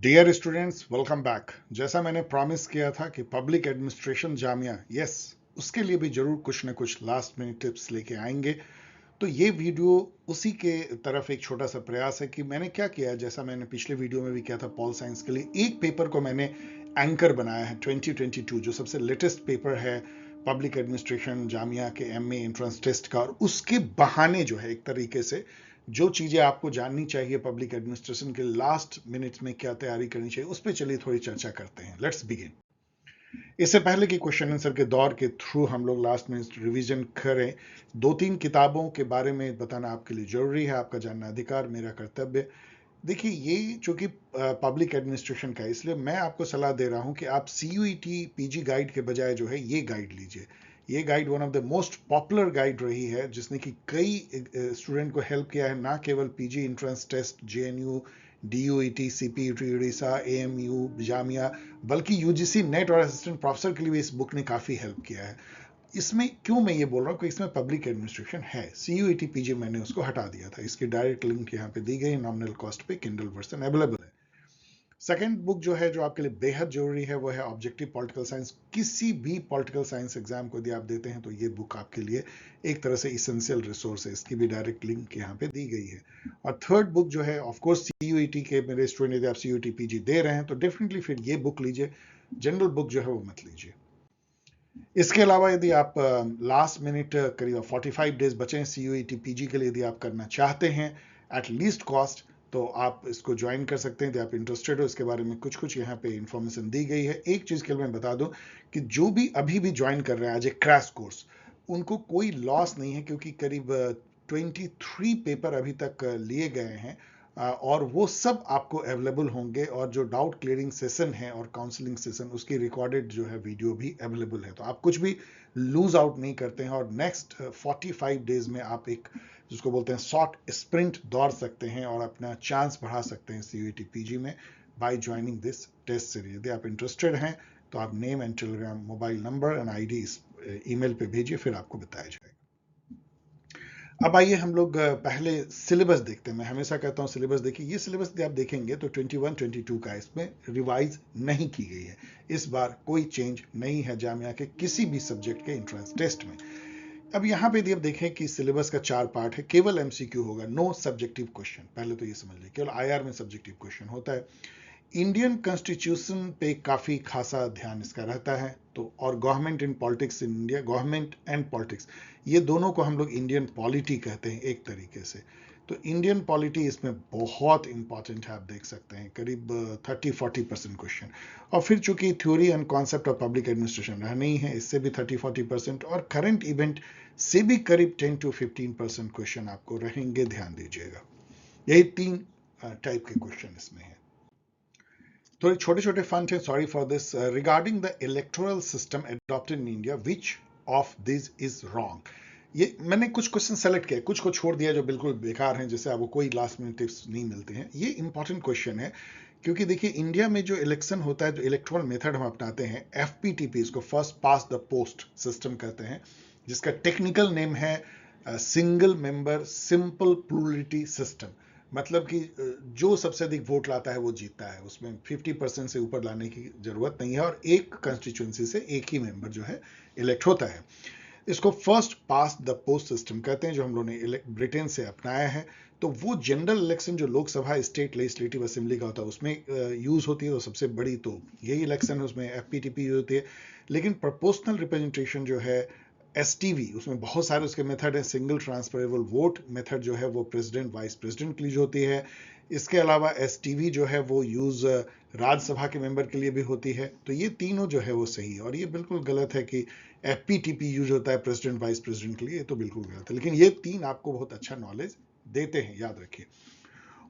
Dear students, welcome back. जैसा मैंने promise किया था कि पब्लिक एडमिनिस्ट्रेशन जामिया, यस, उसके लिए भी जरूर कुछ ना कुछ लास्ट मिनट टिप्स लेके आएंगे। तो ये वीडियो उसी के तरफ एक छोटा सा प्रयास है कि मैंने क्या किया। जैसा मैंने पिछले वीडियो में भी किया था पॉल साइंस के लिए, एक पेपर को मैंने एंकर बनाया है 2022, जो सबसे लेटेस्ट पेपर है पब्लिक एडमिनिस्ट्रेशन जामिया के एमए एंट्रेंस टेस्ट का। और उसके बहाने जो है एक तरीके से जो चीजें आपको जाननी चाहिए पब्लिक एडमिनिस्ट्रेशन के लास्ट मिनट में क्या तैयारी करनी चाहिए, उस पर चलिए थोड़ी चर्चा करते हैं। Let's begin. इससे पहले कि क्वेश्चन आंसर के दौर के थ्रू हम लोग लास्ट में रिवीजन करें, दो तीन किताबों के बारे में बताना आपके लिए जरूरी है। आपका जानना अधिकार, मेरा कर्तव्य। देखिए, ये चूंकि पब्लिक एडमिनिस्ट्रेशन का है, इसलिए मैं आपको सलाह दे रहा हूं कि आप सीयूईटी पीजी गाइड के बजाय जो है ये गाइड लीजिए। ये guide one of the most popular guide रही है, जिसने कि कई स्टूडेंट को हेल्प किया है, ना केवल PG entrance test, JNU, DUET, CPUT Odisha, AMU, Jamia, बल्कि यूजीसी नेट और असिस्टेंट प्रोफेसर के लिए भी इस बुक ने काफी हेल्प किया है। इसमें क्यों मैं ये बोल रहा हूँ कि इसमें पब्लिक एडमिनिस्ट्रेशन है, सीयूईटी पीजी मैंने उसको हटा दिया था। इसकी डायरेक्ट लिंक यहाँ पे दी गई, नॉमिनल कॉस्ट पे किंडल वर्जन अवेलेबल है। सेकेंड बुक जो है, जो आपके लिए बेहद जरूरी है, वो है ऑब्जेक्टिव पॉलिटिकल साइंस। किसी भी पॉलिटिकल साइंस एग्जाम को यदि आप देते हैं तो ये बुक आपके लिए एक तरह से इसेंशियल रिसोर्स है। इसकी भी डायरेक्ट लिंक यहाँ पे दी गई है। और थर्ड बुक जो है, ऑफकोर्स सीयूईटी के मेरे स्टूडेंट यदि आप सीयूईटी पीजी दे रहे हैं तो डेफिनेटली फिर ये बुक लीजिए, जनरल बुक जो है वो मत लीजिए। इसके अलावा यदि आप लास्ट मिनट करीब 45 डेज बचे हैं सीयूईटी पीजी के लिए, यदि आप करना चाहते हैं एट लीस्ट कॉस्ट, तो आप इसको ज्वाइन कर सकते हैं यदि आप इंटरेस्टेड हो। इसके बारे में कुछ कुछ यहाँ पे इंफॉर्मेशन दी गई है। एक चीज के लिए मैं बता दूं कि जो भी अभी भी ज्वाइन कर रहे हैं आज एक क्रैश कोर्स, उनको कोई लॉस नहीं है, क्योंकि करीब 23 पेपर अभी तक लिए गए हैं। और वो सब आपको अवेलेबल होंगे, और जो डाउट क्लियरिंग सेशन है और काउंसलिंग सेशन, उसकी रिकॉर्डेड जो है वीडियो भी अवेलेबल है। तो आप कुछ भी लूज आउट नहीं करते हैं, और नेक्स्ट 45 डेज में आप एक जिसको बोलते हैं शॉर्ट स्प्रिंट दौड़ सकते हैं और अपना चांस बढ़ा सकते हैं सीयूईटी पीजी में by joining this test series. यदि आप इंटरेस्टेड हैं तो आप name and Telegram mobile number and ID इस ईमेल पे भेजिए, फिर आपको बताया जाएगा। अब आइए हम लोग पहले सिलेबस देखते हैं। मैं हमेशा कहता हूं सिलेबस देखिए। ये सिलेबस यदि आप देखेंगे तो 21-22 का इसमें रिवाइज नहीं की गई है। इस बार कोई चेंज नहीं है जामिया के किसी भी सब्जेक्ट के एंट्रेंस टेस्ट में। अब यहाँ पे यदि आप देखें कि सिलेबस का 4 पार्ट है, केवल एमसीक्यू होगा, नो सब्जेक्टिव क्वेश्चन। पहले तो ये समझ लीजिए, केवल आईआर में सब्जेक्टिव क्वेश्चन होता है। इंडियन कॉन्स्टिट्यूशन पे काफी खासा ध्यान इसका रहता है। तो और government in politics in India, government and politics, ये दोनों को हम लोग इंडियन पॉलिटी कहते हैं एक तरीके से। तो इंडियन पॉलिटी इसमें बहुत इंपॉर्टेंट है, आप देख सकते हैं करीब 30-40% क्वेश्चन। और फिर चूंकि theory and concept of public administration रहने ही है, इससे भी 30-40%, और करंट इवेंट से भी करीब 10-15% क्वेश्चन आपको रहेंगे, ध्यान दीजिएगा। यही 3 टाइप के क्वेश्चन इसमें है। थोड़े छोटे छोटे फन थे, sorry for this. Regarding the electoral system adopted in India, which of this is wrong. ये मैंने कुछ क्वेश्चन सेलेक्ट किए, कुछ को छोड़ दिया जो बिल्कुल बेकार हैं, जैसे आपको कोई लास्ट मिनट टिप्स नहीं मिलते हैं। ये इंपॉर्टेंट क्वेश्चन है, क्योंकि देखिए इंडिया में जो इलेक्शन होता है, जो इलेक्टोरल मेथड हम अपनाते हैं, एफपीटीपी, इसको first pass the post system कहते हैं, जिसका टेक्निकल नेम है सिंगल मेंबर सिंपल प्लूरिटी सिस्टम। मतलब कि जो सबसे अधिक वोट लाता है वो जीतता है, उसमें 50% से ऊपर लाने की जरूरत नहीं है, और एक कंस्टिट्यूएंसी से एक ही मेंबर जो है इलेक्ट होता है। इसको first pass the post system कहते हैं, जो हम लोगों ने ब्रिटेन से अपनाया है। तो वो जनरल इलेक्शन जो लोकसभा स्टेट लेजिस्लेटिव असेंबली का होता है उसमें यूज होती है, तो सबसे बड़ी तो यही इलेक्शन है, उसमें एफपीटीपी यूज होती है। लेकिन प्रोपोर्शनल रिप्रेजेंटेशन जो है एसटीवी, उसमें बहुत सारे उसके मेथड है। सिंगल ट्रांसफरेबल वोट मेथड जो है वो प्रेसिडेंट वाइस प्रेसिडेंट के लिए होती है। इसके अलावा एसटीवी जो है वो यूज राज्यसभा के मेंबर के लिए भी होती है। तो ये तीनों जो है वो सही है, और ये बिल्कुल गलत है कि एफपीटीपी यूज होता है प्रेसिडेंट वाइस प्रेसिडेंट के लिए, ये तो बिल्कुल गलत है। लेकिन ये 3 आपको बहुत अच्छा नॉलेज देते हैं, याद रखिए।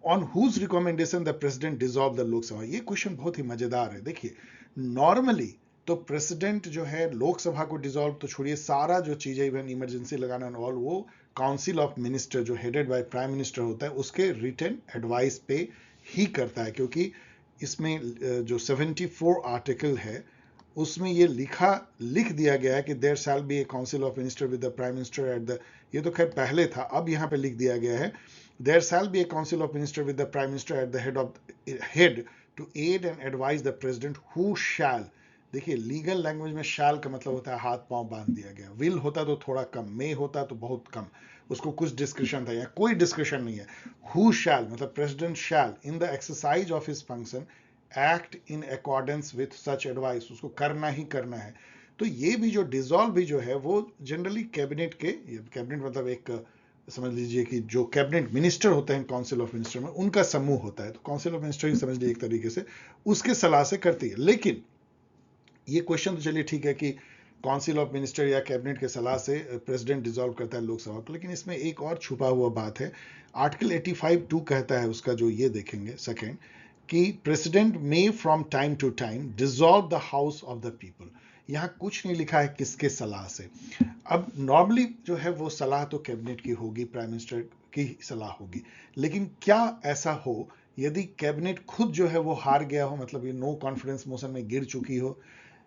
On whose recommendation the president dissolve the Lok Sabha, ये क्वेश्चन बहुत ही मजेदार है। देखिए, नॉर्मली तो प्रेसिडेंट जो है लोकसभा को डिसॉल्व तो छोड़िए, सारा जो चीजें इवन इमरजेंसी लगाना एंड ऑल, वो काउंसिल ऑफ मिनिस्टर जो हेडेड बाय प्राइम मिनिस्टर होता है, उसके रिटन एडवाइस पे ही करता है। क्योंकि इसमें जो 74 आर्टिकल है उसमें ये लिख दिया गया है कि there shall be a council of minister with the prime minister at the, ये तो खैर पहले था, अब यहाँ पे लिख दिया गया है there shall be a council of minister with the prime minister at the head to aid and advise the president who shall. देखिए लीगल लैंग्वेज में शैल का मतलब होता है हाथ पांव बांध दिया गया, विल होता तो थोड़ा कम, मे होता तो बहुत कम, उसको कुछ डिस्क्रिप्शन था, या कोई डिस्क्रिप्शन नहीं है। हु शैल मतलब president shell in the exercise of his function act in accordance with such advice, उसको करना ही करना है। तो ये भी जो डिसॉल्व भी जो है वो जनरली कैबिनेट के, कैबिनेट मतलब एक समझ लीजिए कि जो कैबिनेट मिनिस्टर होते हैं काउंसिल ऑफ मिनिस्टर में, उनका समूह होता है, तो काउंसिल ऑफ मिनिस्टर ही समझ लीजिए एक तरीके से, उसके सलाह से करती है। लेकिन ये क्वेश्चन तो चलिए ठीक है कि काउंसिल ऑफ मिनिस्टर या कैबिनेट के सलाह से प्रेसिडेंट डिसॉल्व करता है लोकसभा को, लेकिन इसमें एक और छुपा हुआ बात है। आर्टिकल 85(2) कहता है उसका, जो ये देखेंगे सेकेंड, कि president may from time to time dissolve the house of the people. यहां कुछ नहीं लिखा है किसके सलाह से। अब नॉर्मली जो है वो सलाह तो कैबिनेट की होगी, प्राइम मिनिस्टर की सलाह होगी, लेकिन क्या ऐसा हो यदि कैबिनेट खुद जो है वो हार गया हो, मतलब ये नो कॉन्फिडेंस मोशन में गिर चुकी हो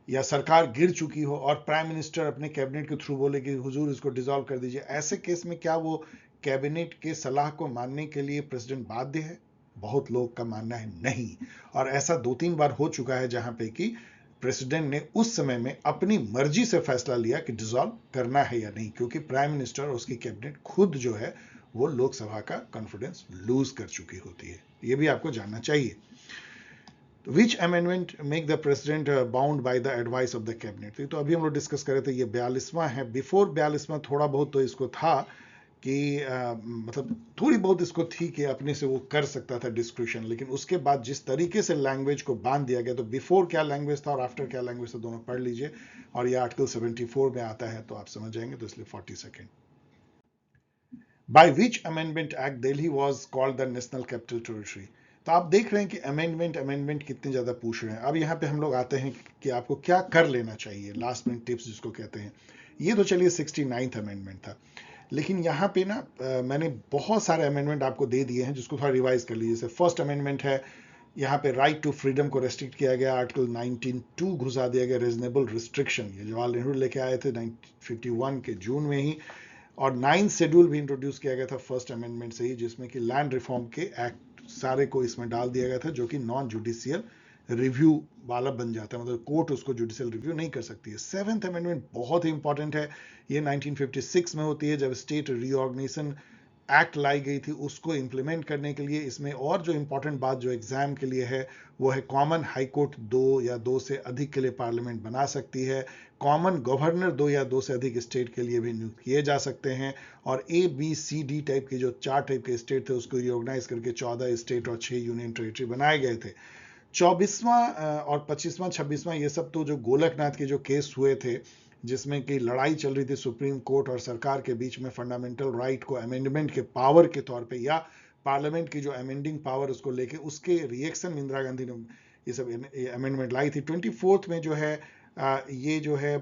या सरकार गिर चुकी हो और प्राइम मिनिस्टर अपने कैबिनेट के थ्रू बोले कि हुजूर इसको डिसॉल्व कर दीजिए, ऐसे केस में क्या वो कैबिनेट के सलाह को मानने के लिए प्रेसिडेंट बाध्य है? बहुत लोग का मानना है नहीं। और ऐसा 2-3 बार हो चुका है जहां पे कि प्रेसिडेंट ने उस समय में अपनी मर्जी से फैसला लिया कि डिसॉल्व करना है या नहीं, क्योंकि प्राइम मिनिस्टर और उसकी कैबिनेट खुद जो है वो लोकसभा का कॉन्फिडेंस लूज कर चुकी होती है। ये भी आपको जानना चाहिए। विच amendment make the president bound by the advice of the cabinet? तो अभी हम लोग डिस्कस कर रहे थे, ये 42वां है। बिफोर 42वां थोड़ा बहुत तो इसको था कि मतलब थोड़ी बहुत इसको थी कि अपने से वो कर सकता था डिस्क्रिप्शन, लेकिन उसके बाद जिस तरीके से लैंग्वेज को बांध दिया गया, तो बिफोर क्या लैंग्वेज था और आफ्टर क्या लैंग्वेज था दोनों पढ़ लीजिए, और ये आर्टिकल 74 में आता है तो आप समझ जाएंगे, तो इसलिए 42nd। By which amendment act Delhi was called the national capital territory? तो आप देख रहे हैं कि अमेंडमेंट अमेंडमेंट कितने ज्यादा पूछ रहे हैं। अब यहाँ पे हम लोग आते हैं कि आपको क्या कर लेना चाहिए, लास्ट मिनट टिप्स जिसको कहते हैं। ये तो चलिए 69th अमेंडमेंट था, लेकिन यहाँ पे ना मैंने बहुत सारे अमेंडमेंट आपको दे दिए हैं जिसको थोड़ा रिवाइज कर लीजिए। जैसे फर्स्ट अमेंडमेंट है, यहाँ पे राइट टू फ्रीडम को रेस्ट्रिक्ट किया गया, आर्टिकल 19(2) घुसा दिया गया, रीजनेबल रिस्ट्रिक्शन, ये जवाहरलाल नेहरू लेके आए थे 1951 के जून में ही। और 9th शेड्यूल भी इंट्रोड्यूस किया गया था फर्स्ट अमेंडमेंट से ही, जिसमें कि लैंड रिफॉर्म के एक्ट सारे को इसमें डाल दिया गया था, जो कि नॉन जुडिशियल रिव्यू वाला बन जाता है, मतलब कोर्ट उसको जुडिशियल रिव्यू नहीं कर सकती है। 7th अमेंडमेंट बहुत ही इंपॉर्टेंट है, ये 1956 में होती है, जब स्टेट रीऑर्गेनाइजेशन एक्ट लाई गई थी, उसको इंप्लीमेंट करने के लिए। इसमें और जो इंपॉर्टेंट बात जो एग्जाम के लिए है वो है कॉमन हाई कोर्ट 2 या 2 से अधिक के लिए पार्लियामेंट बना सकती है, कॉमन गवर्नर 2 या 2 से अधिक स्टेट के लिए भी नियुक्त किए जा सकते हैं, और ABCD टाइप के जो 4 टाइप के स्टेट थे उसको रिऑर्गेनाइज करके 14 स्टेट और 6 यूनियन टेरिटरी बनाए गए थे। 24वां और 25वां 26वां ये सब तो जो गोलकनाथ के जो केस हुए थे, जिसमें कि लड़ाई चल रही थी सुप्रीम कोर्ट और सरकार के बीच में फंडामेंटल राइट को अमेंडमेंट के पावर के तौर पे, या पार्लियामेंट की जो अमेंडिंग पावर उसको लेके, उसके रिएक्शन इंदिरा गांधी ने ये सब अमेंडमेंट लाई थी। 24th में जो है ये जो है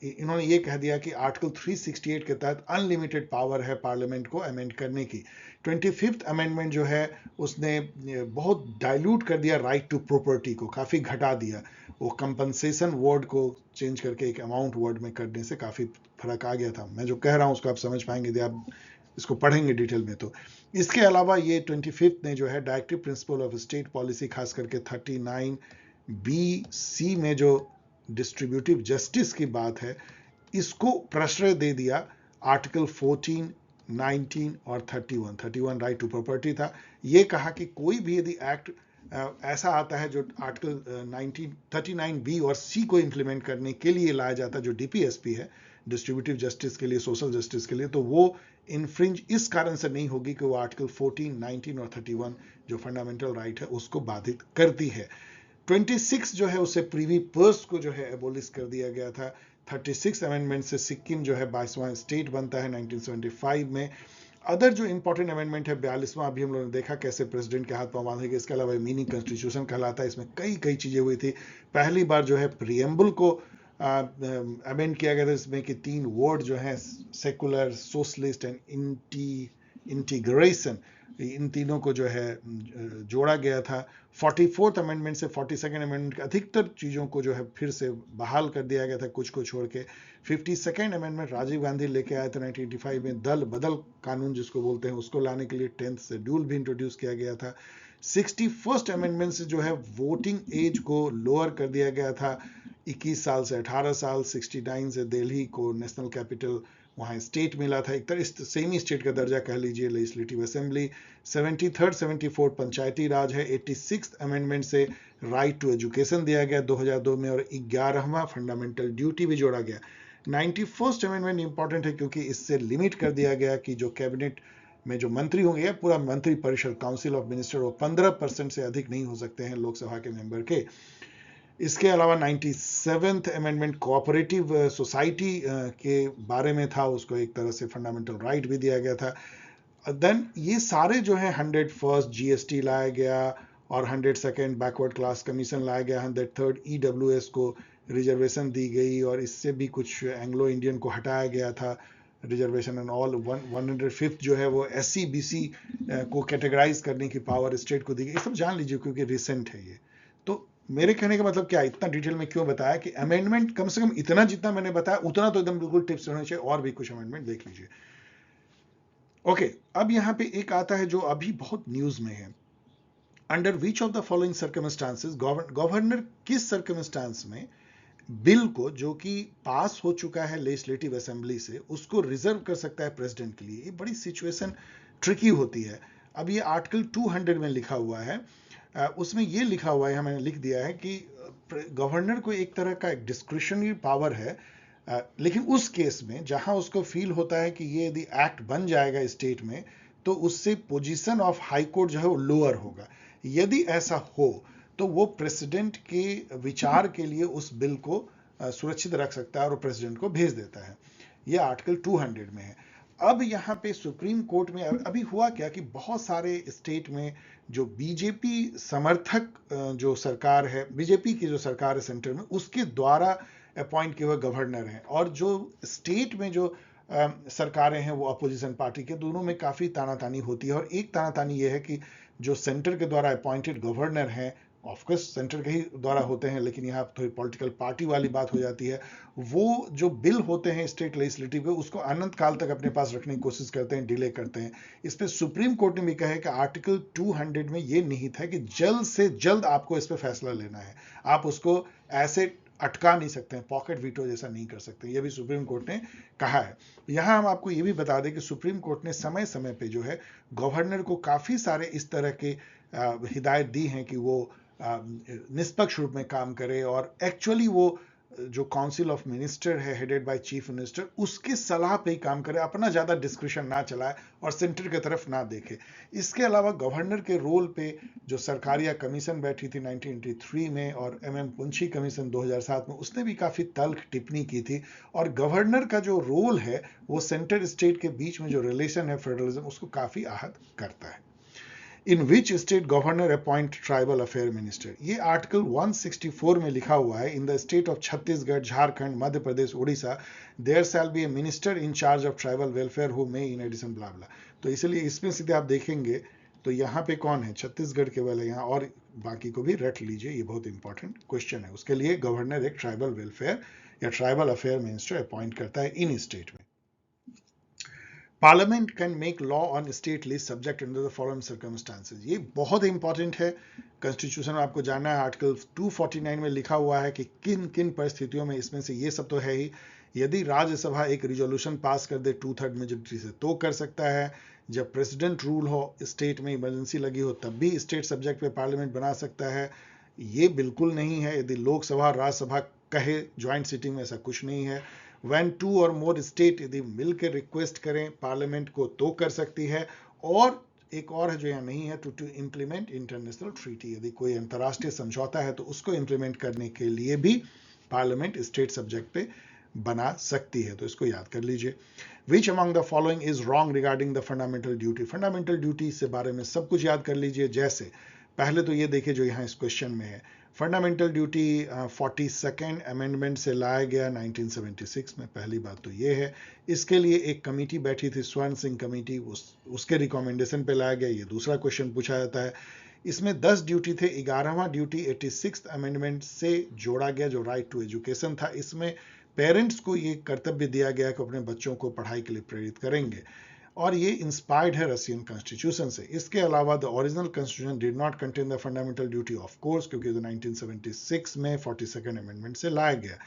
इन्होंने ये कह दिया कि आर्टिकल 368 के तहत अनलिमिटेड पावर है पार्लियामेंट को अमेंड करने की। 25th अमेंडमेंट जो है उसने बहुत डाइल्यूट कर दिया राइट टू प्रॉपर्टी को, काफी घटा दिया, वो कंपनसेशन वर्ड को चेंज करके एक अमाउंट वर्ड में करने से काफी फर्क आ गया था। मैं जो कह रहा हूं उसको आप समझ पाएंगे यदि आप इसको पढ़ेंगे डिटेल में। तो इसके अलावा ये 25th ने जो है directive principle of state policy, खास करके 39(b)(c) में जो डिस्ट्रीब्यूटिव जस्टिस की बात है, इसको प्रश्रय दे दिया आर्टिकल 14, 19 और 31 राइट टू प्रॉपर्टी था। ये कहा कि कोई भी यदि एक्ट ऐसा आता है जो आर्टिकल 39(b) और C को इंप्लीमेंट करने के लिए लाया जाता है, जो DPSP है, डिस्ट्रीब्यूटिव जस्टिस के लिए, सोशल जस्टिस के लिए, तो वो इन्फ्रिंज इस कारण से नहीं होगी कि वो आर्टिकल 14, 19 और 31 जो फंडामेंटल राइट है उसको बाधित करती है। 26 जो है उससे प्रीवी पर्स को जो है एबोलिश कर दिया गया था। 36 अमेंडमेंट से सिक्किम जो है 22वां स्टेट बनता है 1975 में। अदर जो इंपॉर्टेंट अमेंडमेंट है 42वां, अभी हम लोगों ने देखा कैसे प्रेसिडेंट के हाथ पांव बांधे गए। इसके अलावा मिनी कॉन्स्टिट्यूशन कहलाता है, इसमें कई कई चीजें हुई थी। पहली बार जो है प्रियम्बल को अमेंड किया गया था, इसमें कि 3 वर्ड जो है सेकुलर, सोशलिस्ट एंड इंटीग्रेशन, इन तीनों को जो है जोड़ा गया था। 44th अमेंडमेंट से 42nd अमेंडमेंट के अधिकतर चीजों को जो है फिर से बहाल कर दिया गया था, कुछ को छोड़ के। 52nd अमेंडमेंट राजीव गांधी लेके आए थे 1985 में, दल बदल कानून जिसको बोलते हैं, उसको लाने के लिए 10th शेड्यूल भी इंट्रोड्यूस किया गया था। 61st अमेंडमेंट से जो है वोटिंग एज को लोअर कर दिया गया था 21 साल से 18 साल। 69 से दिल्ली को नेशनल कैपिटल वहाँ स्टेट मिला था, एक तरह सेमी स्टेट का दर्जा कह लीजिए, लेजिस्लेटिव असेंबली। 73rd 74 पंचायती राज है। 86th अमेंडमेंट से राइट टू एजुकेशन दिया गया 2002 में, और 11वां फंडामेंटल ड्यूटी भी जोड़ा गया। 91st अमेंडमेंट इंपॉर्टेंट है क्योंकि इससे लिमिट कर दिया गया कि जो कैबिनेट में जो मंत्री होंगे या पूरा मंत्री परिषद काउंसिल ऑफ मिनिस्टर वो 15% से अधिक नहीं हो सकते हैं लोकसभा के मेंबर के। इसके अलावा 97th अमेंडमेंट कोऑपरेटिव सोसाइटी के बारे में था, उसको एक तरह से फंडामेंटल राइट भी दिया गया था। देन ये सारे जो है 101st जीएसटी लाया गया और 102nd बैकवर्ड क्लास कमीशन लाया गया। 103rd ईडब्ल्यूएस को रिजर्वेशन दी गई और इससे भी कुछ एंग्लो इंडियन को हटाया गया था रिजर्वेशन एंड ऑल। 105th जो है वो एससी बीसी को कैटेगराइज करने की पावर स्टेट को दी गई। ये सब जान लीजिए क्योंकि रिसेंट है ये। तो मेरे कहने का मतलब क्या, इतना डिटेल में क्यों बताया कि अमेंडमेंट कम से कम इतना जितना मैंने बताया उतना तो एकदम बिल्कुल टिप्स होने चाहिए, और भी कुछ अमेंडमेंट देख लीजिए। ओके, अब यहां पे एक आता है जो अभी बहुत न्यूज में है। Under which of the following circumstances governor किस सर्कमस्टांस में बिल को जो कि पास हो चुका है लेजिस्लेटिव असेंबली से उसको रिजर्व कर सकता है प्रेसिडेंट के लिए। ये बड़ी सिचुएशन ट्रिकी होती है। अब ये आर्टिकल 200 में लिखा हुआ है, उसमें ये लिखा हुआ है, मैंने लिख दिया है कि गवर्नर को एक तरह का एक डिस्क्रिशनरी पावर है, लेकिन उस केस में जहां उसको फील होता है कि ये यदि एक्ट बन जाएगा स्टेट में तो उससे पोजीशन ऑफ हाई कोर्ट जो है वो लोअर होगा। यदि ऐसा हो तो वो प्रेसिडेंट के विचार के लिए उस बिल को सुरक्षित रख सकता है और प्रेसिडेंट को भेज देता है। ये आर्टिकल 200 में है। अब यहाँ पे सुप्रीम कोर्ट में अभी हुआ क्या कि बहुत सारे स्टेट में जो बीजेपी समर्थक जो सरकार है, बीजेपी की जो सरकार है सेंटर में, उसके द्वारा अपॉइंट किए हुए गवर्नर हैं, और जो स्टेट में जो सरकारें हैं वो अपोजिशन पार्टी के, दोनों में काफी तानातानी होती है। और एक तानातानी ये है कि जो सेंटर के द्वारा अपॉइंटेड गवर्नर हैं, ऑफकोर्स सेंटर के ही द्वारा होते हैं, लेकिन यहाँ थोड़ी पॉलिटिकल पार्टी वाली बात हो जाती है, वो जो बिल होते हैं स्टेट लेजिस्लेटिव के उसको अनंत काल तक अपने पास रखने की कोशिश करते हैं, डिले करते हैं। इस पर सुप्रीम कोर्ट ने भी कहा है कि आर्टिकल 200 में ये निहित है कि जल्द से जल्द आपको इस पर फैसला लेना है, आप उसको ऐसे अटका नहीं सकते हैं, पॉकेट वीटो जैसा नहीं कर सकते। ये भी सुप्रीम कोर्ट ने कहा है। यहां हम आपको ये भी बता दें कि सुप्रीम कोर्ट ने समय समय पे जो है गवर्नर को काफी सारे इस तरह के हिदायत दी हैं कि वो निष्पक्ष रूप में काम करे और एक्चुअली वो जो काउंसिल ऑफ मिनिस्टर है हेडेड बाय चीफ मिनिस्टर उसके सलाह पे ही काम करे, अपना ज्यादा डिस्क्रिप्शन ना चलाए और सेंटर की तरफ ना देखे। इसके अलावा गवर्नर के रोल पे जो सरकारिया कमीशन बैठी थी 1983 में और एमएम पुंछी कमीशन 2007 में, उसने भी काफी तल्ख टिप्पणी की थी। और गवर्नर का जो रोल है वो सेंटर स्टेट के बीच में जो रिलेशन है फेडरलिज्म, उसको काफी आहत करता है। In which state governor appoint tribal affair minister, ये आर्टिकल 164 में लिखा हुआ है। In the state of Chhattisgarh, Jharkhand, Madhya Pradesh, Odisha, there shall be a minister in charge of tribal welfare who may in addition blah blah. तो इसलिए इसमें सीधे आप देखेंगे तो यहाँ पे कौन है, छत्तीसगढ़ केवल है यहाँ, और बाकी को भी रट लीजिए, ये बहुत इंपॉर्टेंट क्वेश्चन है। उसके लिए गवर्नर एक ट्राइबल वेलफेयर या ट्राइबल अफेयर मिनिस्टर अपॉइंट करता है इन स्टेट में। Parliament can make law on state list subject under the following circumstances, ये बहुत इंपॉर्टेंट है। कॉन्स्टिट्यूशन में आपको जानना है, आर्टिकल 249 में लिखा हुआ है कि किन किन परिस्थितियों में, इसमें से ये सब तो है ही, यदि राज्यसभा एक रिजोल्यूशन पास कर दे 2/3 मेजोरिटी से तो कर सकता है। जब प्रेसिडेंट रूल हो, स्टेट में इमरजेंसी लगी हो, तब भी स्टेट सब्जेक्ट पे पार्लियामेंट बना सकता है। ये बिल्कुल नहीं है यदि लोकसभा राज्यसभा कहे ज्वाइंट सिटिंग में, ऐसा कुछ नहीं है। व्हेन 2 और मोर स्टेट यदि मिलकर रिक्वेस्ट करें पार्लियामेंट को तो कर सकती है। और एक और है जो यहाँ नहीं है, टू इंप्लीमेंट इंटरनेशनल ट्रीटी, यदि कोई अंतर्राष्ट्रीय समझौता है तो उसको इंप्लीमेंट करने के लिए भी पार्लियामेंट स्टेट सब्जेक्ट पे बना सकती है, तो इसको याद कर लीजिए। Which among the following is wrong regarding the fundamental duty, fundamental duty से बारे में सब कुछ याद कर लीजिए। जैसे पहले तो ये देखिए जो यहाँ इस क्वेश्चन में है, फंडामेंटल ड्यूटी 42nd अमेंडमेंट से लाया गया 1976 में, पहली बात तो ये है। इसके लिए एक कमेटी बैठी थी, स्वर्ण सिंह कमेटी, उसके रिकमेंडेशन पे लाया गया, ये दूसरा क्वेश्चन पूछा जाता है। इसमें 10 ड्यूटी थे, 11वां ड्यूटी 86th अमेंडमेंट से जोड़ा गया जो राइट टू एजुकेशन था। इसमें पेरेंट्स को ये कर्तव्य दिया गया कि अपने बच्चों को पढ़ाई के लिए प्रेरित करेंगे। और ये इंस्पायर्ड है रशियन कॉन्स्टिट्यूशन से। इसके अलावा the original constitution did not contain the fundamental duty of course, क्योंकि 1976 में 42nd अमेंडमेंट से लाया गया।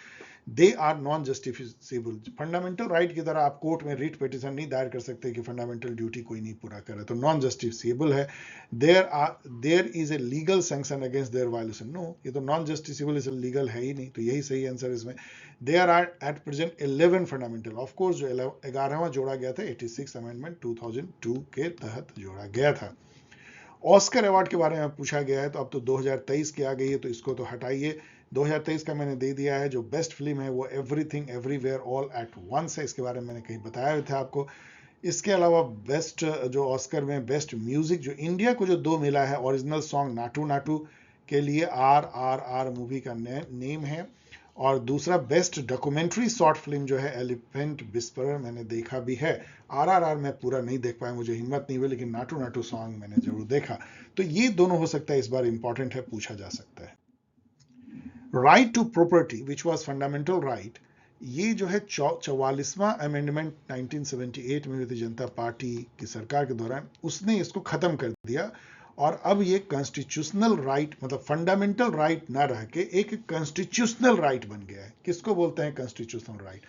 They are non justiciable. Fundamental right की तरह आप कोर्ट में रिट पिटीशन नहीं दायर कर सकते कि फंडामेंटल ड्यूटी कोई नहीं पूरा करे, तो नॉन जस्टिफिकेबल है। There is a legal sanction against their violation. No, ये तो नॉन जस्टिफिकेबल, इस लीगल है ही नहीं, तो यही सही आंसर इसमें। There are at present 11 fundamental. Of course जो 11वां जोड़ा गया था 86 अमेंडमेंट 2002 के तहत जोड़ा गया था। ऑस्कर अवार्ड के बारे में पूछा गया है, तो अब तो 2023 की आ गई है, तो इसको तो हटाइए। 2023 का मैंने दे दिया है। जो बेस्ट फिल्म है वो everything everywhere all at once है, इसके बारे में मैंने कहीं बताया था आपको। इसके अलावा बेस्ट जो ऑस्कर में बेस्ट म्यूजिक जो इंडिया को जो 2 मिला है, ओरिजिनल सॉन्ग नाटू नाटू के लिए RRR मूवी का नेम है, और दूसरा बेस्ट डॉक्यूमेंट्री शॉर्ट फिल्म जो है एलिफेंट विस्परर, मैंने देखा भी है। RRR मैं पूरा नहीं देख पाया, मुझे हिम्मत नहीं हुई, लेकिन नाटू नाटू सॉन्ग मैंने जरूर देखा। तो ये दोनों हो सकता है इस बार इंपॉर्टेंट है, पूछा जा सकता है। Right to property which was fundamental right, ये जो है 44वां अमेंडमेंट 1978 में हुई थी जनता पार्टी की सरकार के दौरान, उसने इसको खत्म कर दिया, और अब ये कॉन्स्टिट्यूशनल राइट, मतलब फंडामेंटल राइट ना रह के एक कॉन्स्टिट्यूशनल राइट बन गया है। किसको बोलते हैं कॉन्स्टिट्यूशनल राइट?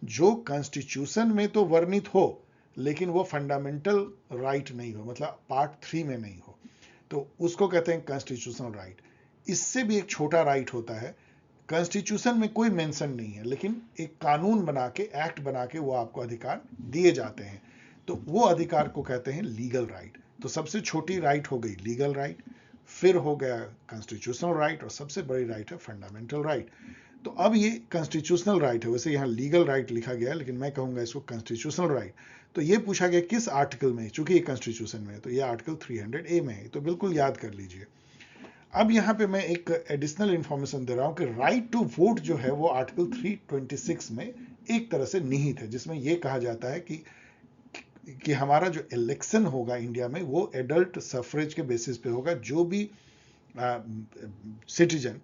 जो कॉन्स्टिट्यूशन में तो वर्णित हो लेकिन वो फंडामेंटल राइट नहीं हो, मतलब पार्ट 3 में नहीं हो, तो उसको कहते हैं कॉन्स्टिट्यूशनल राइट। इससे भी एक छोटा राइट होता है, कॉन्स्टिट्यूशन में कोई मेंशन नहीं है, लेकिन एक कानून बना के, एक्ट बना के वो आपको अधिकार दिए जाते हैं, तो वो अधिकार को कहते हैं लीगल राइट। तो सबसे छोटी राइट हो गई लीगल राइट, फिर हो गया कॉन्स्टिट्यूशनल राइट, और सबसे बड़ी राइट है फंडामेंटल राइट। तो अब ये कॉन्स्टिट्यूशनल राइट है, वैसे यहाँ लीगल राइट लिखा गया है, लेकिन मैं कहूंगा इसको कॉन्स्टिट्यूशनल राइट। तो ये पूछा गया किस आर्टिकल में, चूंकि ये कॉन्स्टिट्यूशन में है, तो ये आर्टिकल 300A में है, तो बिल्कुल याद कर लीजिए। अब यहाँ पे मैं एक एडिशनल इंफॉर्मेशन दे रहा हूँ कि राइट टू वोट जो है वो आर्टिकल 326 में एक तरह से निहित है, जिसमें ये कहा जाता है कि हमारा जो इलेक्शन होगा इंडिया में वो एडल्ट सफरेज के बेसिस पे होगा। जो भी सिटीजन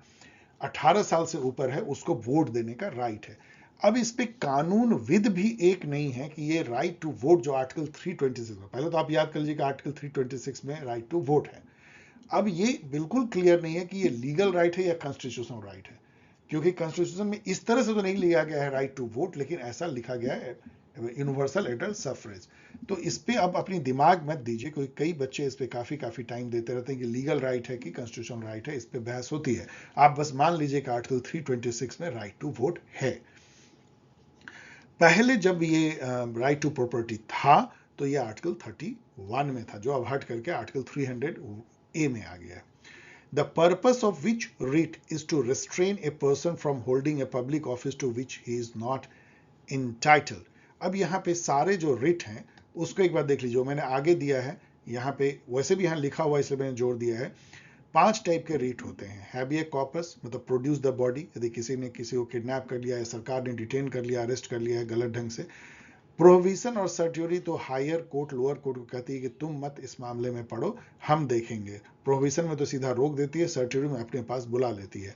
18 साल से ऊपर है उसको वोट देने का राइट है। अब इस पे कानून विद भी एक नहीं है कि ये राइट टू वोट जो आर्टिकल 326 में, पहले तो आप याद कर लीजिए कि आर्टिकल 326 में राइट टू वोट है। अब ये बिल्कुल क्लियर नहीं है कि ये लीगल राइट है या कॉन्स्टिट्यूशनल राइट है, क्योंकि कॉन्स्टिट्यूशन में इस तरह से तो नहीं लिया गया है राइट टू वोट, लेकिन ऐसा लिखा गया है यूनिवर्सल एडल्ट सफरेज। तो इस पे अब अपनी दिमाग मत दीजिए, क्योंकि कई बच्चे इस पे काफी टाइम देते रहते हैं कि लीगल राइट है कि कॉन्स्टिट्यूशनल राइट है, इस पे बहस होती है। आप बस मान लीजिए कि आर्टिकल 326 में राइट टू वोट है। पहले जब ये राइट टू प्रॉपर्टी था तो ये आर्टिकल 31 में था, जो अब हट करके आर्टिकल 300A में आ गया। The purpose of which writ is to restrain a person from holding a public office to which he is not entitled। अब यहाँ पे सारे जो रिट हैं उसको एक बार देख लीजिए, मैंने आगे दिया है यहाँ पे, वैसे भी यहाँ लिखा हुआ इसलिए मैंने जोड़ दिया है। 5 टाइप के रिट होते हैं। हैबिया कॉर्पस, मतलब प्रोड्यूस द बॉडी, यदि किसी ने किसी को किडनैप कर लिया है, सरकार ने डिटेन कर लिया, अरेस्ट कर लिया है गलत ढंग से। प्रोहिबिशन और सर्ट्यूरी तो हायर कोर्ट लोअर कोर्ट को कहती है कि तुम मत इस मामले में पढ़ो, हम देखेंगे। प्रोहिबिशन में तो सीधा रोक देती है, सर्ट्यूरी में अपने पास बुला लेती है।